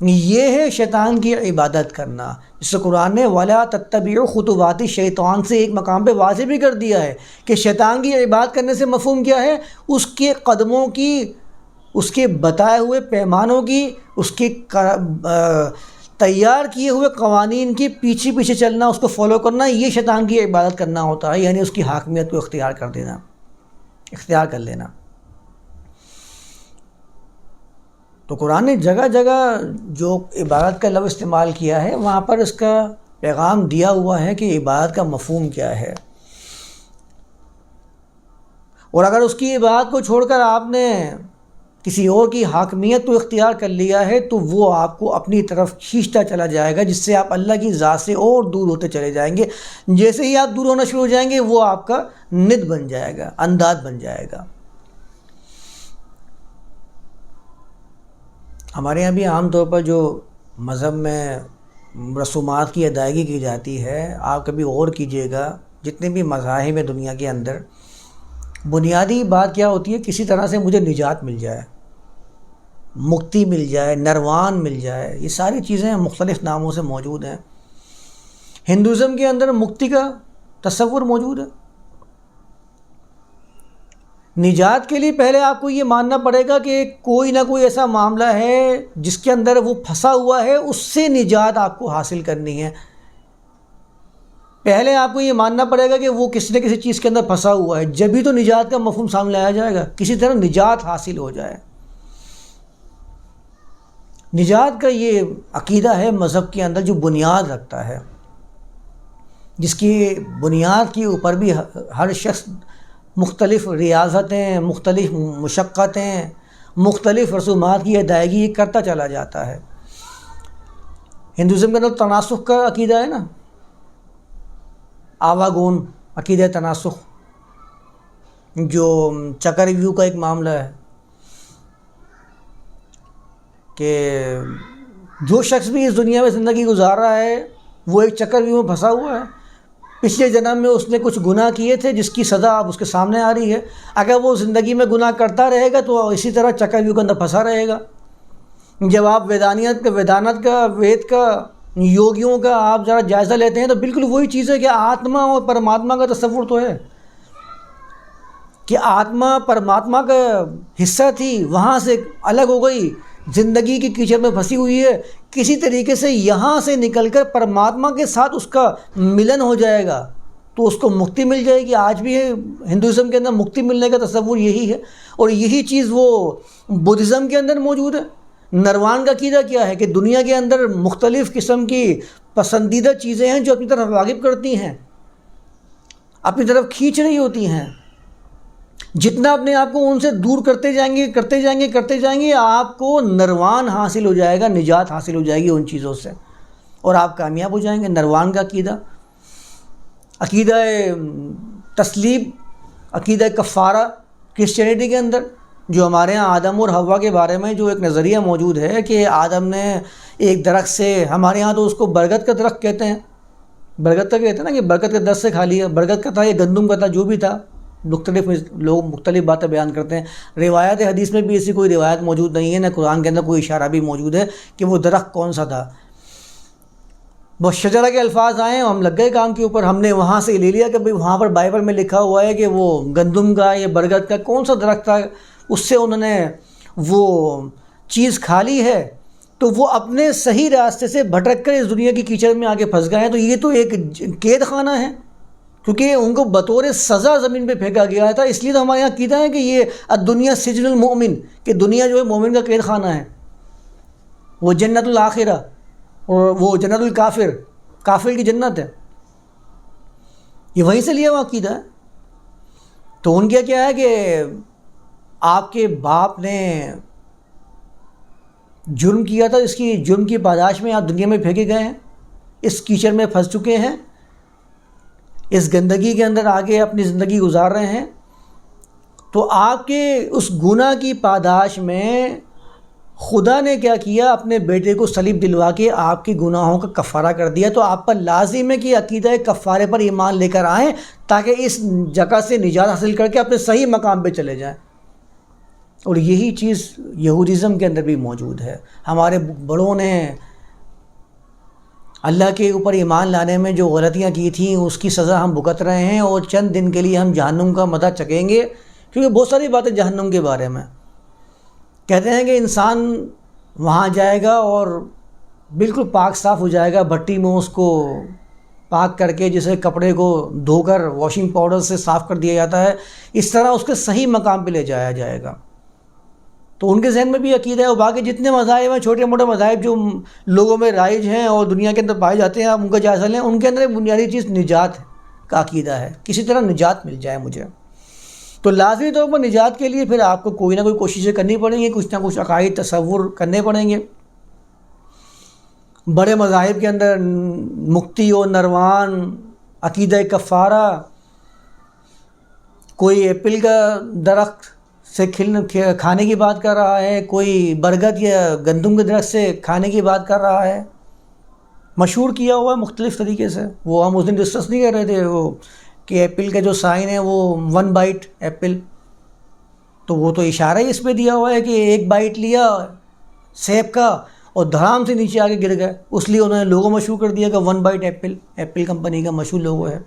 یہ ہے شیطان کی عبادت کرنا، جس سے قرآن نے وَلَا تَتَّبِعُوا خُطُوَاتِ الشَّيْطَان سے ایک مقام پہ واضح بھی کر دیا ہے کہ شیطان کی عبادت کرنے سے مفہوم کیا ہے؟ اس کے قدموں کی، اس کے بتائے ہوئے پیمانوں کی، اس کے تیار کیے ہوئے قوانین کے پیچھے پیچھے چلنا، اس کو فالو کرنا، یہ شیطان کی عبادت کرنا ہوتا ہے، یعنی اس کی حاکمیت کو اختیار کر لینا۔ تو قرآن نے جگہ جگہ جو عبادت کا لفظ استعمال کیا ہے وہاں پر اس کا پیغام دیا ہوا ہے کہ عبادت کا مفہوم کیا ہے، اور اگر اس کی عبادت کو چھوڑ کر آپ نے کسی اور کی حاکمیت کو اختیار کر لیا ہے تو وہ آپ کو اپنی طرف کھینچتا چلا جائے گا، جس سے آپ اللہ کی ذات سے اور دور ہوتے چلے جائیں گے۔ جیسے ہی آپ دور ہونا شروع ہو جائیں گے وہ آپ کا ند بن جائے گا، انداز بن جائے گا۔ ہمارے یہاں بھی عام طور پر جو مذہب میں رسومات کی ادائیگی کی جاتی ہے، آپ کبھی غور کیجئے گا، جتنے بھی مذاہب ہیں دنیا کے اندر، بنیادی بات کیا ہوتی ہے؟ کسی طرح سے مجھے نجات مل جائے، مکتی مل جائے، نروان مل جائے، یہ ساری چیزیں مختلف ناموں سے موجود ہیں۔ ہندوازم کے اندر مکتی کا تصور موجود ہے۔ نجات کے لیے پہلے آپ کو یہ ماننا پڑے گا کہ کوئی نہ کوئی ایسا معاملہ ہے جس کے اندر وہ پھنسا ہوا ہے، اس سے نجات آپ کو حاصل کرنی ہے۔ پہلے آپ کو یہ ماننا پڑے گا کہ وہ کسی نہ کسی چیز کے اندر پھنسا ہوا ہے، جبھی تو نجات کا مفہوم سامنے آیا جائے گا، کسی طرح نجات حاصل ہو جائے۔ نجات کا یہ عقیدہ ہے مذہب کے اندر جو بنیاد رکھتا ہے، جس کی بنیاد کے اوپر بھی ہر شخص مختلف ریاضتیں، مختلف مشقتیں، مختلف رسومات کی ادائیگی کرتا چلا جاتا ہے۔ ہندوازم کے اندر تناسخ کا عقیدہ ہے نا، آواگون عقیدہ تناسخ، جو چکر ویو کا ایک معاملہ ہے کہ جو شخص بھی اس دنیا میں زندگی گزار رہا ہے وہ ایک چکر ویو میں پھنسا ہوا ہے۔ پچھلے جنم میں اس نے کچھ گناہ کیے تھے جس کی سزا اب اس کے سامنے آ رہی ہے۔ اگر وہ زندگی میں گناہ کرتا رہے گا تو اسی طرح چکر ویو کے اندر پھنسا رہے گا۔ جب آپ ویدانت کا وید کا یوگیوں کا آپ ذرا جائزہ لیتے ہیں تو بالکل وہی چیز ہے کہ آتما اور پرماتما کا تصور تو ہے کہ آتما پرماتما کا حصہ تھی، وہاں سے الگ ہو گئی، زندگی کی کیچڑ میں پھنسی ہوئی ہے، کسی طریقے سے یہاں سے نکل کر پرماتما کے ساتھ اس کا ملن ہو جائے گا تو اس کو مکتی مل جائے گی۔ آج بھی ہندوازم کے اندر مکتی ملنے کا تصور یہی ہے، اور یہی چیز وہ بدھزم کے اندر موجود ہے۔ نروان کا عقیدہ کیا ہے کہ دنیا کے اندر مختلف قسم کی پسندیدہ چیزیں ہیں جو اپنی طرف راغب کرتی ہیں، اپنی طرف کھینچ رہی ہوتی ہیں۔ جتنا اپنے آپ کو ان سے دور کرتے جائیں گے آپ کو نروان حاصل ہو جائے گا، نجات حاصل ہو جائے گی ان چیزوں سے، اور آپ کامیاب ہو جائیں گے۔ نروان کا عقیدہ تسلیب، عقیدہ کفارہ کرسچینٹی کے اندر، جو ہمارے ہاں آدم اور حوا کے بارے میں جو ایک نظریہ موجود ہے کہ آدم نے ایک درخت سے، ہمارے ہاں تو اس کو برگد کا درخت کہتے ہیں، برگد کا کہتے ہیں نا کہ برگد کے درخت سے کھا لیا، برگد کا تھا یا گندم کا تھا، جو بھی تھا، مختلف لوگ مختلف باتیں بیان کرتے ہیں۔ روایت حدیث میں بھی ایسی کوئی روایت موجود نہیں ہے، نہ قرآن کے اندر کوئی اشارہ بھی موجود ہے کہ وہ درخت کون سا تھا۔ بس شجرہ کے الفاظ آئے، ہم لگ گئے کام کے اوپر، ہم نے وہاں سے لے لیا کہ بھئی وہاں پر بائبل میں لکھا ہوا ہے کہ وہ گندم کا یا برگد کا کون سا درخت تھا، اس سے انہوں نے وہ چیز کھا لی ہے، تو وہ اپنے صحیح راستے سے بھٹک کر اس دنیا کی کیچڑ میں آگے پھنس گئے ہیں۔ تو یہ تو ایک قید خانہ ہے، کیونکہ ان کو بطور سزا زمین پہ پھینکا گیا تھا۔ اس لیے تو ہمارے یہاں عقیدہ ہے کہ یہ الدنیا سجن المؤمن، کہ دنیا جو ہے مومن کا قید خانہ ہے، وہ جنت الآخرہ، اور وہ جنت الکافر، کافر کی جنت ہے، یہ وہیں سے لیا ہوا عقیدہ ہے۔ تو ان کا کیا ہے کہ آپ کے باپ نے جرم کیا تھا، اس کی جرم کی پاداش میں آپ دنیا میں پھینکے گئے ہیں، اس کیچڑ میں پھنس چکے ہیں، اس گندگی کے اندر آگے اپنی زندگی گزار رہے ہیں۔ تو آپ کے اس گناہ کی پاداش میں خدا نے کیا کیا، اپنے بیٹے کو صلیب دلوا کے آپ کے گناہوں کا کفارہ کر دیا۔ تو آپ پر لازم ہے کہ عقیدہ کفارے پر ایمان لے کر آئیں تاکہ اس جگہ سے نجات حاصل کر کے اپنے صحیح مقام پہ چلے جائیں۔ اور یہی چیز یہودیزم کے اندر بھی موجود ہے۔ ہمارے بڑوں نے اللہ کے اوپر ایمان لانے میں جو غلطیاں کی تھیں اس کی سزا ہم بھگت رہے ہیں، اور چند دن کے لیے ہم جہنم کا مزہ چکیں گے، کیونکہ بہت ساری باتیں جہنم کے بارے میں کہتے ہیں کہ انسان وہاں جائے گا اور بالکل پاک صاف ہو جائے گا، بھٹی میں اس کو پاک کر کے جیسے کپڑے کو دھو کر واشنگ پاؤڈر سے صاف کر دیا جاتا ہے، اس طرح اس کے صحیح مقام پہ لے جایا جائے گا۔ تو ان کے ذہن میں بھی عقیدہ ہے، اور باقی جتنے مذاہب ہیں، چھوٹے موٹے مذاہب جو لوگوں میں رائج ہیں اور دنیا کے اندر پائے جاتے ہیں، آپ ان کا جائزہ لیں، ان کے اندر ایک بنیادی چیز نجات کا عقیدہ ہے، کسی طرح نجات مل جائے مجھے۔ تو لازمی طور پر نجات کے لیے پھر آپ کو کوئی نہ کوئی کوششیں کرنی پڑیں گی، کچھ نہ کچھ عقائد تصور کرنے پڑیں گے۔ بڑے مذاہب کے اندر مکتی و نروان، عقیدہ کفارہ، کوئی ایپل کا درخت سے کھانے کی بات کر رہا ہے، کوئی برگد یا گندم کے درخت سے کھانے کی بات کر رہا ہے، مشہور کیا ہوا ہے مختلف طریقے سے۔ وہ ہم اس دن ڈسکس نہیں کر رہے تھے وہ کہ ایپل کا جو سائن ہے وہ 1 بائٹ ایپل، تو وہ تو اشارہ ہی اس پہ دیا ہوا ہے کہ ایک بائٹ لیا سیب کا اور دھڑام سے نیچے آ کے گر گئے. اس لیے انہوں نے لوگو مشہور کر دیا کہ one byte apple, apple company کا مشہور لوگو ہے.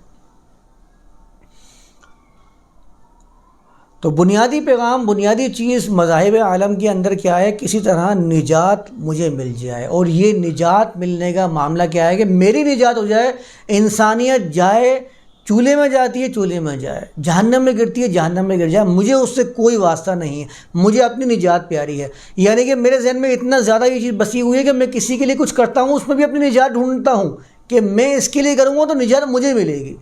تو بنیادی پیغام، بنیادی چیز مذاہب عالم کے اندر کیا ہے؟ کسی طرح نجات مجھے مل جائے. اور یہ نجات ملنے کا معاملہ کیا ہے کہ میری نجات ہو جائے. انسانیت جائے، چولہے میں جاتی ہے چولہے میں جائے، جہنم میں گرتی ہے جہنم میں گر جائے، مجھے اس سے کوئی واسطہ نہیں ہے، مجھے اپنی نجات پیاری ہے. یعنی کہ میرے ذہن میں اتنا زیادہ یہ چیز بسی ہوئی ہے کہ میں کسی کے لیے کچھ کرتا ہوں اس میں بھی اپنی نجات ڈھونڈتا ہوں کہ میں اس کے لیے کروں گا تو نجات مجھے ملے گی.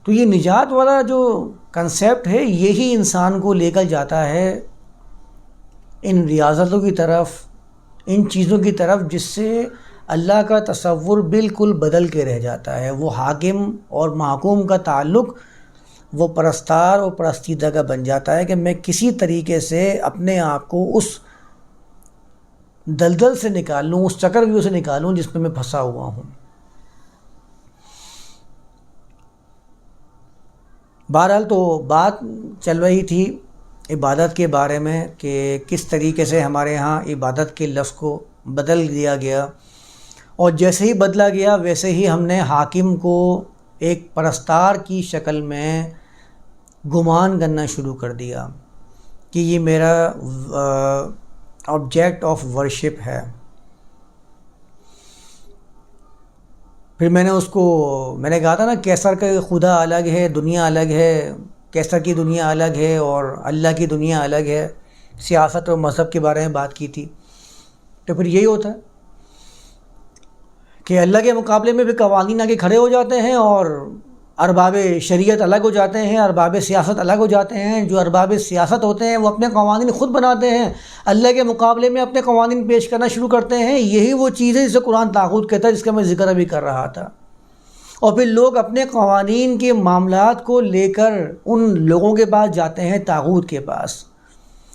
تو یہ نجات والا جو کنسیپٹ ہے یہی انسان کو لے کر جاتا ہے ان ریاضتوں کی طرف، ان چیزوں کی طرف جس سے اللہ کا تصور بالکل بدل کے رہ جاتا ہے. وہ حاکم اور محکوم کا تعلق وہ پرستار اور پرستیدہ کا بن جاتا ہے کہ میں کسی طریقے سے اپنے آپ کو اس دلدل سے نکال لوں، اس چکرویو سے نکالوں جس میں پھنسا ہوا ہوں. بہرحال تو بات چل رہی تھی عبادت کے بارے میں کہ کس طریقے سے ہمارے ہاں عبادت کے لفظ کو بدل دیا گیا، اور جیسے ہی بدلا گیا ویسے ہی ہم نے حاکم کو ایک پرستار کی شکل میں گمان کرنا شروع کر دیا کہ یہ میرا آبجیکٹ آف ورشپ ہے. پھر میں نے کہا تھا نا کیسر کا خدا الگ ہے، دنیا الگ ہے، کیسر کی دنیا الگ ہے اور اللہ کی دنیا الگ ہے. سیاست اور مذہب کے بارے میں بات کی تھی. تو پھر یہی ہوتا ہے کہ اللہ کے مقابلے میں بھی قوانین آگے کھڑے ہو جاتے ہیں اور ارباب شریعت الگ ہو جاتے ہیں، ارباب سیاست الگ ہو جاتے ہیں. جو ارباب سیاست ہوتے ہیں وہ اپنے قوانین خود بناتے ہیں، اللہ کے مقابلے میں اپنے قوانین پیش کرنا شروع کرتے ہیں. یہی وہ چیز ہے جسے قرآن طاغوت کہتا ہے، جس کا میں ذکر ابھی کر رہا تھا. اور پھر لوگ اپنے قوانین کے معاملات کو لے کر ان لوگوں کے پاس جاتے ہیں، طاغوت کے پاس،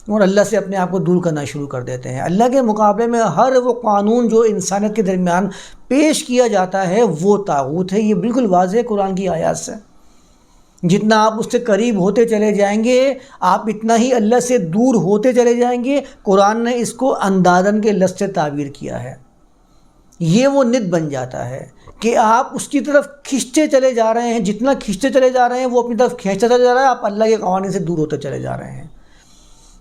اور اللہ سے اپنے آپ کو دور کرنا شروع کر دیتے ہیں. اللہ کے مقابلے میں ہر وہ قانون جو انسانیت کے درمیان پیش کیا جاتا ہے وہ طاغوت ہے. یہ بالکل واضح ہے قرآن کی آیات سے. جتنا آپ اس سے قریب ہوتے چلے جائیں گے آپ اتنا ہی اللہ سے دور ہوتے چلے جائیں گے. قرآن نے اس کو اندادن کے لفظ سے تعبیر کیا ہے. یہ وہ ند بن جاتا ہے کہ آپ اس کی طرف کھنچتے چلے جا رہے ہیں، جتنا کھنچتے چلے جا رہے ہیں وہ اپنی طرف کھینچتا چلے جا رہا ہے، آپ اللہ کے قوانین سے دور ہوتے چلے جا رہے ہیں.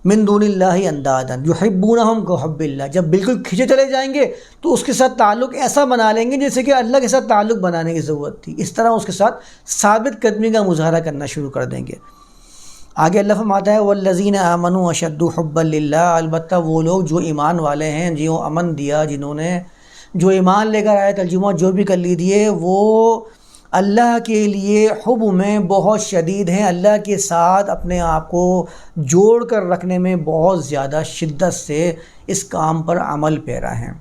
من دون اللہ اندادا یحبونہم کحب اللہ. جب بالکل کھنچے چلے جائیں گے تو اس کے ساتھ تعلق ایسا بنا لیں گے جیسے کہ اللہ کے ساتھ تعلق بنانے کی ضرورت تھی. اس طرح اس کے ساتھ ثابت قدمی کا مظاہرہ کرنا شروع کر دیں گے. آگے اللہ فرماتا ہے والذین آمنوا اشد حبا للہ. البتہ وہ لوگ جو ایمان والے ہیں، جو امن دیا، جنہوں نے جو ایمان لے کر آئے، ترجمہ جو بھی کر لیجیے، وہ اللہ کے لیے حب میں بہت شدید ہیں، اللہ کے ساتھ اپنے آپ کو جوڑ کر رکھنے میں بہت زیادہ شدت سے اس کام پر عمل پیرا ہیں.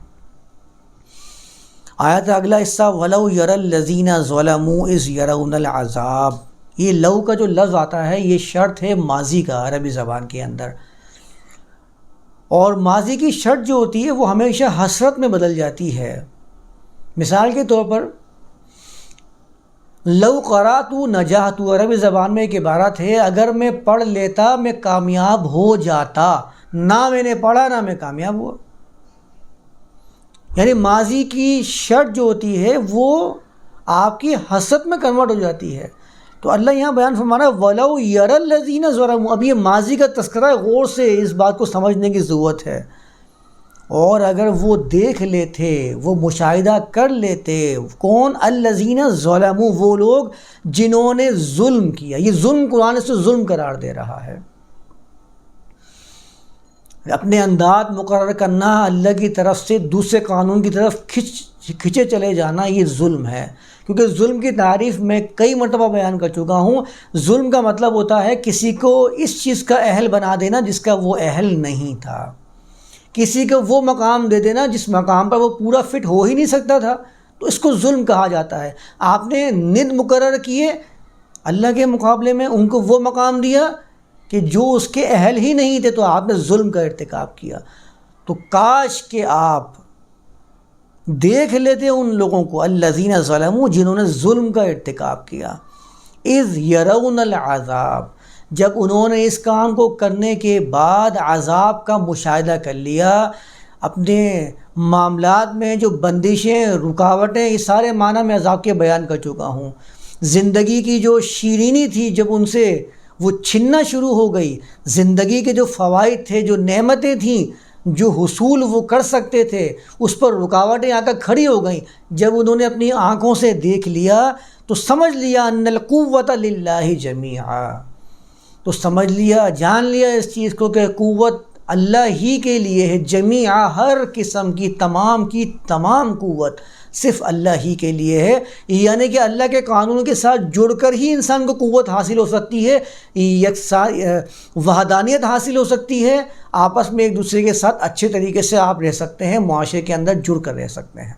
آیت اگلا حصہ وَلَوْ يَرَى الَّذِينَ ظَلَمُوا إِذْ يَرَوْنَ الْعَذَابَ. یہ لو کا جو لفظ آتا ہے یہ شرط ہے ماضی کا عربی زبان کے اندر، اور ماضی کی شرط جو ہوتی ہے وہ ہمیشہ حسرت میں بدل جاتی ہے. مثال کے طور پر لو قرأت نجحت، عربی زبان میں ایک عبارت ہے اگر میں پڑھ لیتا میں کامیاب ہو جاتا. نہ میں نے پڑھا نہ میں کامیاب ہوا. یعنی ماضی کی شرط جو ہوتی ہے وہ آپ کی حسرت میں کنورٹ ہو جاتی ہے. تو اللہ یہاں بیان فرمانا وَلَوْ يَرَى الَّذِينَ ظَلَمُوا. اب یہ ماضی کا تذکرہ ہے، غور سے اس بات کو سمجھنے کی ضرورت ہے. اور اگر وہ دیکھ لیتے، وہ مشاہدہ کر لیتے، کون؟ الذین ظلموا، وہ لوگ جنہوں نے ظلم کیا. یہ ظلم قرآن سے ظلم قرار دے رہا ہے. اپنے انداز مقرر کرنا، اللہ کی طرف سے دوسرے قانون کی طرف کھنچے چلے جانا، یہ ظلم ہے. کیونکہ ظلم کی تعریف میں کئی مرتبہ بیان کر چکا ہوں. ظلم کا مطلب ہوتا ہے کسی کو اس چیز کا اہل بنا دینا جس کا وہ اہل نہیں تھا، کسی کو وہ مقام دے دینا جس مقام پر وہ پورا فٹ ہو ہی نہیں سکتا تھا، تو اس کو ظلم کہا جاتا ہے. آپ نے ند مقرر کیے اللہ کے مقابلے میں، ان کو وہ مقام دیا کہ جو اس کے اہل ہی نہیں تھے، تو آپ نے ظلم کا ارتکاب کیا. تو کاش کہ آپ دیکھ لیتے ان لوگوں کو الذین ظلموا، جنہوں نے ظلم کا ارتکاب کیا، اذ یرون العذاب، جب انہوں نے اس کام کو کرنے کے بعد عذاب کا مشاہدہ کر لیا، اپنے معاملات میں جو بندشیں، رکاوٹیں، اس سارے معنی میں عذاب کے بیان کر چکا ہوں، زندگی کی جو شیرینی تھی جب ان سے وہ چھننا شروع ہو گئی، زندگی کے جو فوائد تھے، جو نعمتیں تھیں، جو حصول وہ کر سکتے تھے، اس پر رکاوٹیں آ کر کھڑی ہو گئیں، جب انہوں نے اپنی آنکھوں سے دیکھ لیا تو سمجھ لیا ان القوت للہ جمیعا، تو سمجھ لیا، جان لیا اس چیز کو کہ قوت اللہ ہی کے لیے ہے، جمیعا، ہر قسم کی تمام قوت صرف اللہ ہی کے لیے ہے، یعنی کہ اللہ کے قانون کے ساتھ جڑ کر ہی انسان کو قوت حاصل ہو سکتی ہے، وحدانیت حاصل ہو سکتی ہے، آپس میں ایک دوسرے کے ساتھ اچھے طریقے سے آپ رہ سکتے ہیں، معاشرے کے اندر جڑ کر رہ سکتے ہیں،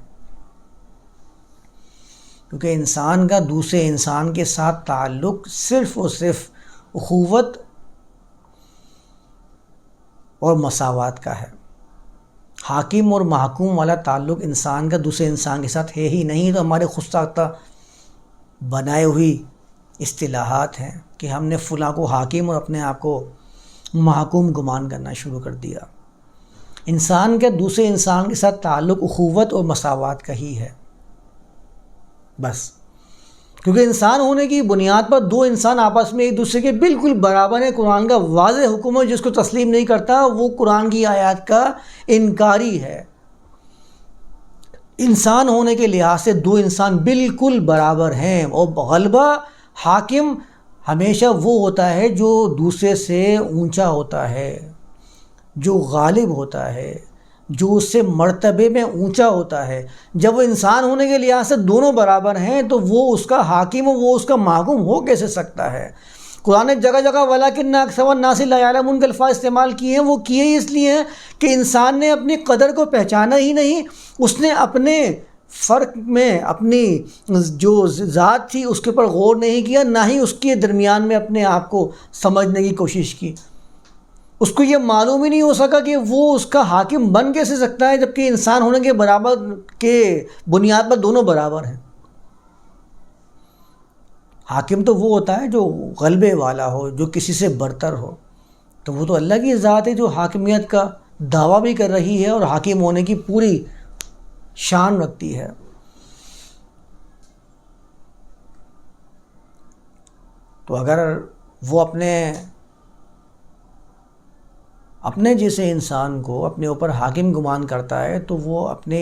کیونکہ انسان کا دوسرے انسان کے ساتھ تعلق صرف اور صرف اخوت اور مساوات کا ہے۔ حاکم اور محکوم والا تعلق انسان کا دوسرے انسان کے ساتھ ہے ہی نہیں، تو ہمارے خود ساختہ بنائے ہوئی اصطلاحات ہیں کہ ہم نے فلاں کو حاکم اور اپنے آپ کو محکوم گمان کرنا شروع کر دیا۔ انسان کا دوسرے انسان کے ساتھ تعلق اخوت اور مساوات کا ہی ہے بس، کیونکہ انسان ہونے کی بنیاد پر دو انسان آپس میں ایک دوسرے کے بالکل برابر ہیں۔ قرآن کا واضح حکم ہے، جس کو تسلیم نہیں کرتا وہ قرآن کی آیات کا انکاری ہے۔ انسان ہونے کے لحاظ سے دو انسان بالکل برابر ہیں، اور غلبہ حاکم ہمیشہ وہ ہوتا ہے جو دوسرے سے اونچا ہوتا ہے، جو غالب ہوتا ہے، جو اس سے مرتبے میں اونچا ہوتا ہے۔ جب وہ انسان ہونے کے لحاظ سے دونوں برابر ہیں تو وہ اس کا حاکم اور وہ اس کا محکوم ہو کیسے سکتا ہے؟ قرآن نے جگہ جگہ وَلَٰكِنَّ أَكْثَرَ النَّاسِ لَا يَعْلَمُونَ کے الفاظ استعمال کیے ہیں، وہ کیے اس لیے ہیں کہ انسان نے اپنی قدر کو پہچانا ہی نہیں، اس نے اپنے فرق میں اپنی جو ذات تھی اس کے اوپر غور نہیں کیا، نہ ہی اس کے درمیان میں اپنے آپ کو سمجھنے کی کوشش کی۔ اس کو یہ معلوم ہی نہیں ہو سکا کہ وہ اس کا حاکم بن کیسے سکتا ہے، جبکہ انسان ہونے کے برابر کے بنیاد پر دونوں برابر ہیں۔ حاکم تو وہ ہوتا ہے جو غلبے والا ہو، جو کسی سے برتر ہو، تو وہ تو اللہ کی ذات ہے جو حاکمیت کا دعویٰ بھی کر رہی ہے اور حاکم ہونے کی پوری شان رکھتی ہے۔ تو اگر وہ اپنے جیسے انسان کو اپنے اوپر حاکم گمان کرتا ہے تو وہ اپنے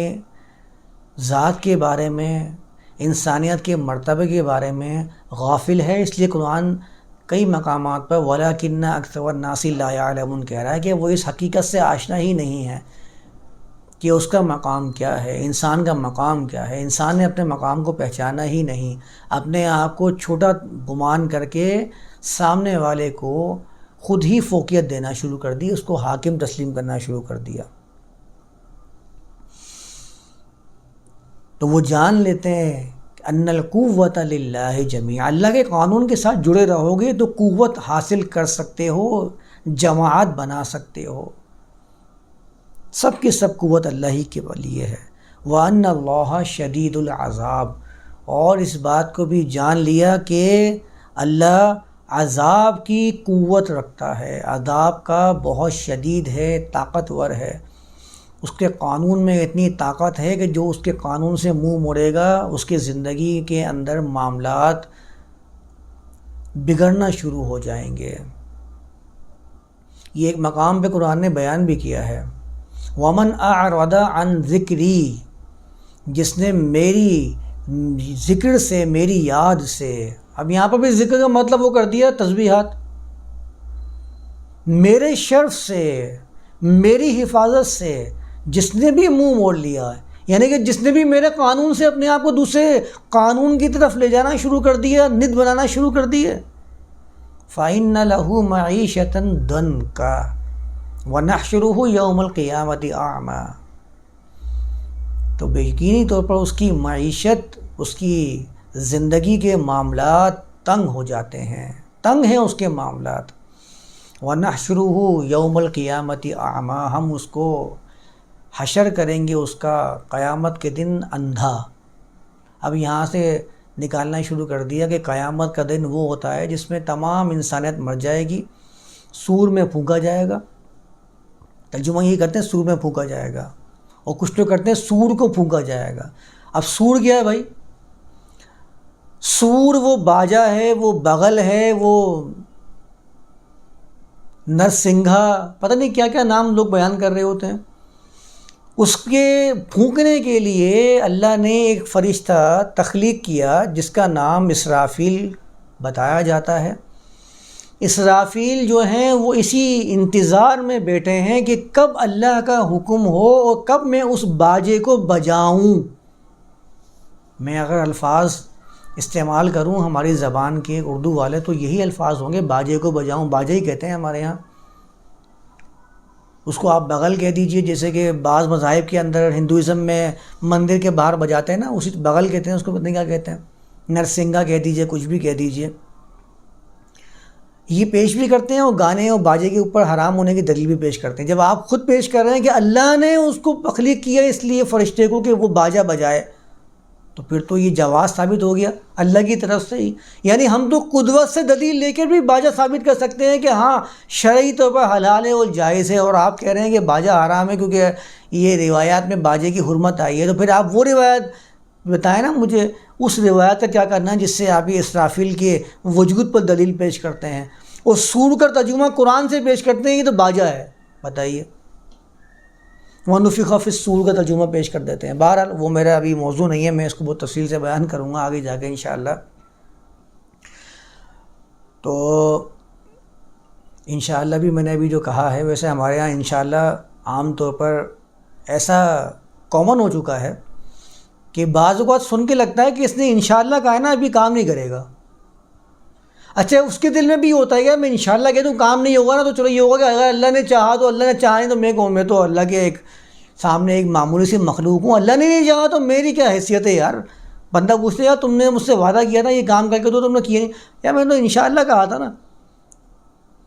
ذات کے بارے میں، انسانیت کے مرتبے کے بارے میں غافل ہے۔ اس لیے قرآن کئی مقامات پر وَلَٰكِنَّ أَكْثَرَ النَّاسِ لَا يَعْلَمُونَ کہہ رہا ہے کہ وہ اس حقیقت سے آشنا ہی نہیں ہے کہ اس کا مقام کیا ہے، انسان کا مقام کیا ہے۔ انسان نے اپنے مقام کو پہچانا ہی نہیں، اپنے آپ کو چھوٹا گمان کر کے سامنے والے کو خود ہی فوقیت دینا شروع کر دی، اس کو حاکم تسلیم کرنا شروع کر دیا۔ تو وہ جان لیتے ہیں کہ ان القوت للہ جمیعا، اللہ کے قانون کے ساتھ جڑے رہو گے تو قوت حاصل کر سکتے ہو، جماعت بنا سکتے ہو، سب کی سب قوت اللہ ہی کے لیے ہے۔ وَأَنَّ اللَّهَ شَدِيدُ الْعَذَابِ، اور اس بات کو بھی جان لیا کہ اللہ عذاب کی قوت رکھتا ہے، عذاب کا بہت شدید ہے، طاقتور ہے، اس کے قانون میں اتنی طاقت ہے کہ جو اس کے قانون سے منہ موڑے گا اس کے زندگی کے اندر معاملات بگڑنا شروع ہو جائیں گے۔ یہ ایک مقام پہ قرآن نے بیان بھی کیا ہے، وَمَنْ أَعْرَضَ عَنْ ذِكْرِي، جس نے میری ذکر سے، میری یاد سے، اب یہاں پر بھی ذکر کا مطلب وہ کر دیا تسبیحات، میرے شرف سے، میری حفاظت سے جس نے بھی منہ موڑ لیا ہے، یعنی کہ جس نے بھی میرے قانون سے اپنے آپ کو دوسرے قانون کی طرف لے جانا شروع کر دیا، ند بنانا شروع کر دیے، فَإِنَّ لَهُ مَعِيشَةً ضَنْكَ وَنَحْشُرُهُ يَوْمَ الْقِيَامَةِ أَعْمَى، تو بے یقینی طور پر اس کی معیشت، اس کی زندگی کے معاملات تنگ ہو جاتے ہیں، تنگ ہیں اس کے معاملات۔ وَنَحْشُرُهُ يَوْمَ الْقِيَامَةِ أَعْمَى، ہم اس کو حشر کریں گے اس کا قیامت کے دن اندھا۔ اب یہاں سے نکالنا شروع کر دیا کہ قیامت کا دن وہ ہوتا ہے جس میں تمام انسانیت مر جائے گی، سور میں پھونکا جائے گا. ترجمہ یہی کرتے ہیں سور میں پھونکا جائے گا، اور کچھ تو کرتے ہیں سور کو پھونکا جائے گا. اب سور کیا ہے بھائی؟ سور وہ باجا ہے، وہ بغل ہے، وہ نرسنگھا، پتہ نہیں کیا کیا نام لوگ بیان کر رہے ہوتے ہیں. اس کے پھونکنے کے لیے اللہ نے ایک فرشتہ تخلیق کیا جس کا نام اسرافیل بتایا جاتا ہے. اسرافیل جو ہیں وہ اسی انتظار میں بیٹھے ہیں کہ کب اللہ کا حکم ہو اور کب میں اس باجے کو بجاؤں. میں اگر الفاظ استعمال کروں ہماری زبان کے اردو والے تو یہی الفاظ ہوں گے، باجے کو بجاؤں. باجے ہی کہتے ہیں ہمارے ہاں. اس کو آپ بغل کہہ دیجئے، جیسے کہ بعض مذاہب کے اندر ہندوازم میں مندر کے باہر بجاتے ہیں نا، اسی بغل کہتے ہیں اس کو، پتہ نہیں کیا کہتے ہیں، نرسنگھا کہہ دیجئے، کچھ بھی کہہ دیجئے. یہ پیش بھی کرتے ہیں اور گانے اور باجے کے اوپر حرام ہونے کی دلیل بھی پیش کرتے ہیں. جب آپ خود پیش کر رہے ہیں کہ اللہ نے اس کو تخلیق کیا اس لیے فرشتے کو کہ وہ باجا بجائے، تو پھر تو یہ جواز ثابت ہو گیا اللہ کی طرف سے ہی. یعنی ہم تو قدوت سے دلیل لے کر بھی باجا ثابت کر سکتے ہیں کہ ہاں شرعی طور پر حلال ہے اور جائز ہے، اور آپ کہہ رہے ہیں کہ باجا حرام ہے کیونکہ یہ روایات میں باجے کی حرمت آئی ہے. تو پھر آپ وہ روایت بتائیں نا مجھے، اس روایت کا کیا کرنا ہے جس سے آپ یہ اسرافیل کے وجود پر دلیل پیش کرتے ہیں اور سور کا ترجمہ قرآن سے پیش کرتے ہیں. یہ تو باجا ہے، بتائیے. وَنُفِخَ فِي الصُّورِ کا ترجمہ پیش کر دیتے ہیں. بہرحال وہ میرا ابھی موضوع نہیں ہے، میں اس کو بہت تفصیل سے بیان کروں گا آگے جا کے انشاءاللہ. تو انشاءاللہ بھی میں نے ابھی جو کہا ہے، ویسے ہمارے ہاں انشاءاللہ عام طور پر ایسا کامن ہو چکا ہے کہ بعض اوقات سن کے لگتا ہے کہ اس نے انشاءاللہ کہا ہے نا ابھی کام نہیں کرے گا. اچھا اس کے دل میں بھی ہوتا ہے کہ میں انشاءاللہ کہہ دوں کام نہیں ہوگا نا، تو چلو یہ ہوگا کہ اگر اللہ نے چاہا تو، اللہ نے چاہا نہیں تو میں کہوں، میں تو اللہ کے ایک سامنے ایک معمولی سی مخلوق ہوں، اللہ نے نہیں چاہا تو میری کیا حیثیت ہے یار. بندہ پوچھتے یار تم نے مجھ سے وعدہ کیا تھا یہ کام کر کے تو تم نے کیا نہیں، یار میں نے تو انشاءاللہ کہا تھا نا.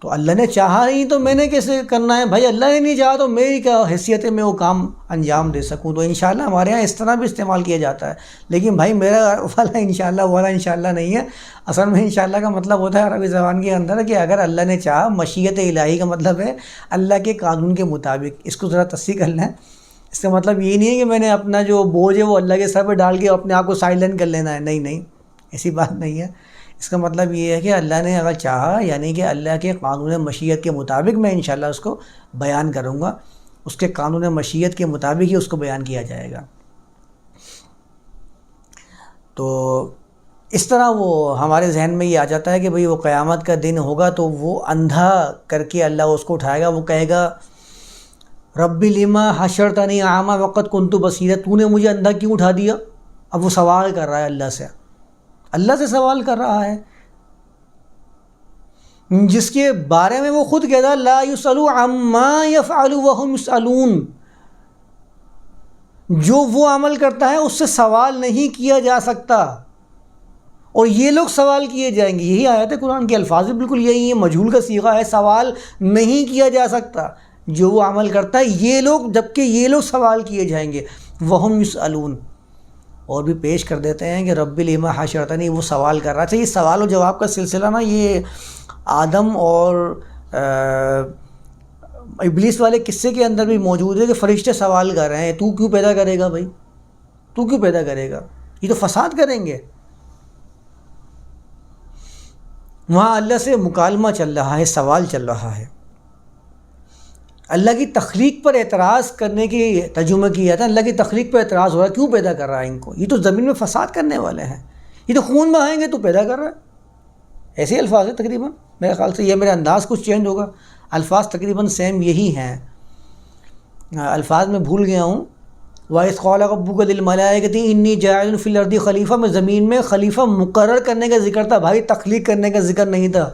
تو اللہ نے چاہا نہیں تو میں نے کیسے کرنا ہے بھائی؟ اللہ نے نہیں چاہا تو میری کیا حیثیت ہے میں وہ کام انجام دے سکوں. تو انشاءاللہ ہمارے ہاں اس طرح بھی استعمال کیا جاتا ہے، لیکن بھائی میرا والا انشاءاللہ والا انشاءاللہ نہیں ہے. اصل میں انشاءاللہ کا مطلب ہوتا ہے عربی زبان کے اندر کہ اگر اللہ نے چاہا، مشیت الہی کا مطلب ہے اللہ کے قانون کے مطابق. اس کو ذرا تصحیح کر لیں. اس کا مطلب یہ نہیں ہے کہ میں نے اپنا جو بوجھ ہے وہ اللہ کے سر پہ ڈال کے اپنے آپ کو سائلنٹ کر لینا ہے. نہیں نہیں، ایسی بات نہیں ہے. اس کا مطلب یہ ہے کہ اللہ نے اگر چاہا، یعنی کہ اللہ کے قانون مشیت کے مطابق میں انشاءاللہ اس کو بیان کروں گا، اس کے قانون مشیت کے مطابق ہی اس کو بیان کیا جائے گا. تو اس طرح وہ ہمارے ذہن میں یہ آ جاتا ہے کہ بھئی وہ قیامت کا دن ہوگا تو وہ اندھا کر کے اللہ اس کو اٹھائے گا. وہ کہے گا رب لما حشرتنی اعمی وقد کنت بصیرا، تو نے مجھے اندھا کیوں اٹھا دیا؟ اب وہ سوال کر رہا ہے اللہ سے سوال کر رہا ہے، جس کے بارے میں وہ خود کہتا ہے لا یسأل عما یفعل وهم یسألون، جو وہ عمل کرتا ہے اس سے سوال نہیں کیا جا سکتا اور یہ لوگ سوال کیے جائیں گے. یہی آیت ہے قرآن کے الفاظ بالکل یہی ہیں. مجہول کا صیغہ ہے، سوال نہیں کیا جا سکتا جو وہ عمل کرتا ہے یہ لوگ، جبکہ یہ لوگ سوال کیے جائیں گے. وهم یسألون. اور بھی پیش کر دیتے ہیں کہ رب لما حشرتنی، وہ سوال کر رہا ہے. یہ سوال و جواب کا سلسلہ نا یہ آدم اور ابلیس والے قصے کے اندر بھی موجود ہے کہ فرشتے سوال کر رہے ہیں تو کیوں پیدا کرے گا بھائی، تو کیوں پیدا کرے گا، یہ تو فساد کریں گے. وہاں اللہ سے مکالمہ چل رہا ہے، سوال چل رہا ہے. اللہ کی تخلیق پر اعتراض کرنے کی ترجمہ کیا جاتا ہے. اللہ کی تخلیق پر اعتراض ہو رہا ہے، کیوں پیدا کر رہا ہے ان کو، یہ تو زمین میں فساد کرنے والے ہیں، یہ تو خون بہائیں گے تو پیدا کر رہا ہے. ایسے الفاظ ہیں تقریباً، میرے خیال سے یہ میرا انداز کچھ چینج ہوگا، الفاظ تقریباً سیم یہی ہیں. الفاظ میں بھول گیا ہوں. وَإِذْ قَالَ رَبُّكَ لِلْمَلَائِكَةِ إِنِّي جَاعِلٌ فِي الْأَرْضِ خلیفہ، میں زمین میں خلیفہ مقرر کرنے کا ذکر تھا بھائی، تخلیق کرنے کا ذکر نہیں تھا.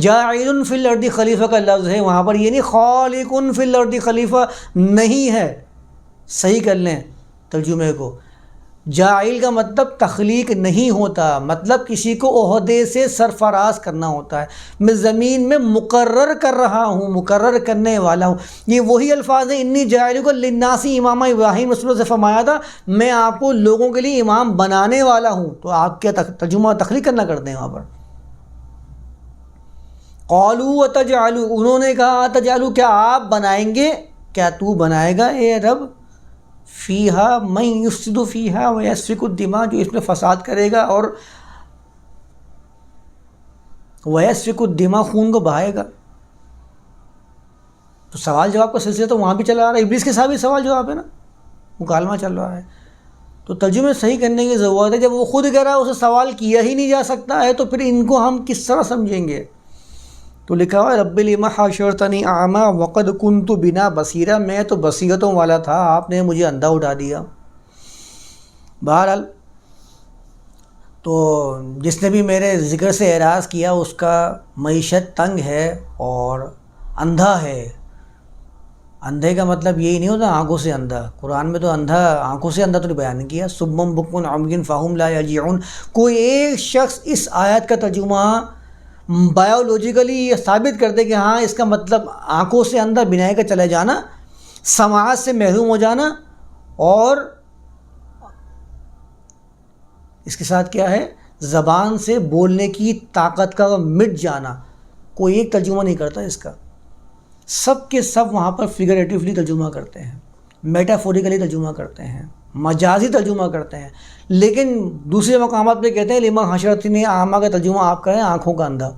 جاعل فی الارض خلیفہ کا لفظ ہے وہاں پر، یہ نہیں خالق فی الارض خلیفہ نہیں ہے. صحیح کر لیں ترجمے کو. جاعل کا مطلب تخلیق نہیں ہوتا، مطلب کسی کو عہدے سے سرفراز کرنا ہوتا ہے۔ میں زمین میں مقرر کر رہا ہوں، مقرر کرنے والا ہوں۔ یہ وہی الفاظ ہیں، انی جاعلک للناس اماما، ابراہیم رسول اللہ سے فرمایا تھا میں آپ کو لوگوں کے لیے امام بنانے والا ہوں۔ تو آپ کیا ترجمہ تخلیق کرنا کرتے ہیں وہاں پر؟ قالوا اتجعل، انہوں نے کہا اتجعل، کیا آپ بنائیں گے، کیا تو بنائے گا اے رب، فیہا من یفسد فیہا ویسفک الدماء، جو اس میں فساد کرے گا اور ویسفک الدماء، خون کو بہائے گا۔ تو سوال جواب کا سلسلہ تو وہاں بھی چلا آ رہا ہے، ابلیس کے ساتھ بھی سوال جواب ہے نا، مکالمہ چل رہا ہے۔ تو ترجمے صحیح کرنے کی ضرورت ہے۔ جب وہ خود کہہ رہا ہے اسے سوال کیا ہی نہیں جا سکتا ہے تو پھر ان کو ہم کس طرح سمجھیں گے؟ تو لکھا ہوا ہے رب لما حشرتنی اعمی وقد کنت بنا بصیرا، میں تو بصیرتوں والا تھا، آپ نے مجھے اندھا اٹھا دیا۔ بہرحال تو جس نے بھی میرے ذکر سے اعراض کیا اس کا معیشت تنگ ہے اور اندھا ہے۔ اندھے کا مطلب یہی نہیں ہوتا آنکھوں سے اندھا، قرآن میں تو اندھا آنکھوں سے اندھا تو نہیں بیان کیا، صم بکم عمی فہم لا یرجعون۔ کوئی ایک شخص اس آیت کا ترجمہ بایولوجیکلی یہ ثابت کر دے کہ ہاں اس کا مطلب آنکھوں سے اندھا، بینائی کا چلے جانا، سماعت سے محروم ہو جانا، اور اس کے ساتھ کیا ہے، زبان سے بولنے کی طاقت کا مٹ جانا۔ کوئی ایک ترجمہ نہیں کرتا اس کا، سب کے سب وہاں پر فگریٹیولی ترجمہ کرتے ہیں، میٹافوریکلی ترجمہ کرتے ہیں، مجازی ترجمہ کرتے ہیں۔ لیکن دوسرے مقامات پہ کہتے ہیں لما حشرتنی اعمی کا ترجمہ آپ کریں آنکھوں کا اندھا۔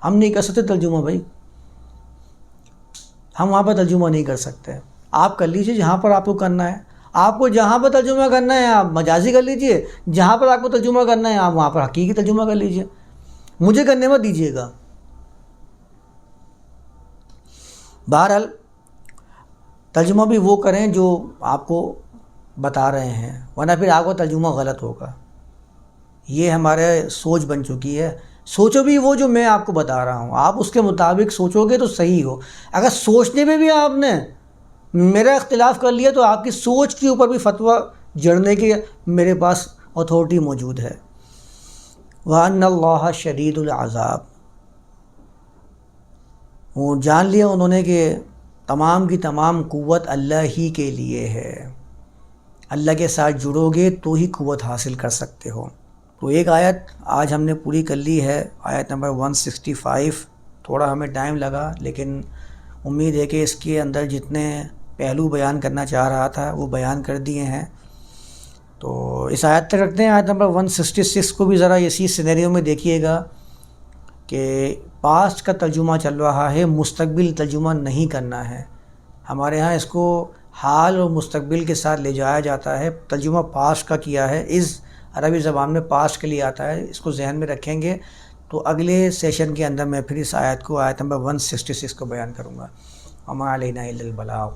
ہم نہیں کر سکتے ترجمہ بھائی، ہم وہاں پر ترجمہ نہیں کر سکتے۔ آپ کر لیجئے جہاں پر آپ کو کرنا ہے، آپ کو جہاں پر ترجمہ کرنا ہے آپ مجازی کر لیجئے، جہاں پر آپ کو ترجمہ کرنا ہے آپ وہاں پر حقیقی ترجمہ کر لیجئے، مجھے کرنے مت دیجیے گا۔ بہرحال ترجمہ بھی وہ کریں جو آپ کو بتا رہے ہیں، ورنہ پھر آپ کا ترجمہ غلط ہوگا۔ یہ ہمارے سوچ بن چکی ہے، سوچو بھی وہ جو میں آپ کو بتا رہا ہوں، آپ اس کے مطابق سوچو گے تو صحیح ہو۔ اگر سوچنے میں بھی آپ نے میرا اختلاف کر لیا تو آپ کی سوچ کے اوپر بھی فتویٰ جڑنے کی میرے پاس اتھارٹی موجود ہے۔ وَأَنَّ اللَّهَ شَدِيدُ الْعَذَابِ، وہ جان لیا انہوں نے کہ تمام کی تمام قوت اللہ ہی کے لیے ہے، اللہ کے ساتھ جڑو گے تو ہی قوت حاصل کر سکتے ہو۔ تو ایک آیت آج ہم نے پوری کر لی ہے، آیت نمبر 165۔ تھوڑا ہمیں ٹائم لگا لیکن امید ہے کہ اس کے اندر جتنے پہلو بیان کرنا چاہ رہا تھا وہ بیان کر دیے ہیں۔ تو اس آیت تک رکھتے ہیں۔ آیت نمبر 166 کو بھی ذرا اسی سینیریو میں دیکھیے گا کہ پاسٹ کا ترجمہ چل رہا ہے، مستقبل ترجمہ نہیں کرنا ہے۔ ہمارے ہاں اس کو حال اور مستقبل کے ساتھ لے جایا جاتا ہے، ترجمہ پاسٹ کا کیا ہے، اس عربی زبان میں پاسٹ کے لیے آتا ہے، اس کو ذہن میں رکھیں گے تو اگلے سیشن کے اندر میں پھر اس آیت کو، آیت نمبر 166 کو بیان کروں گا۔ وما علینا الا البلاغ۔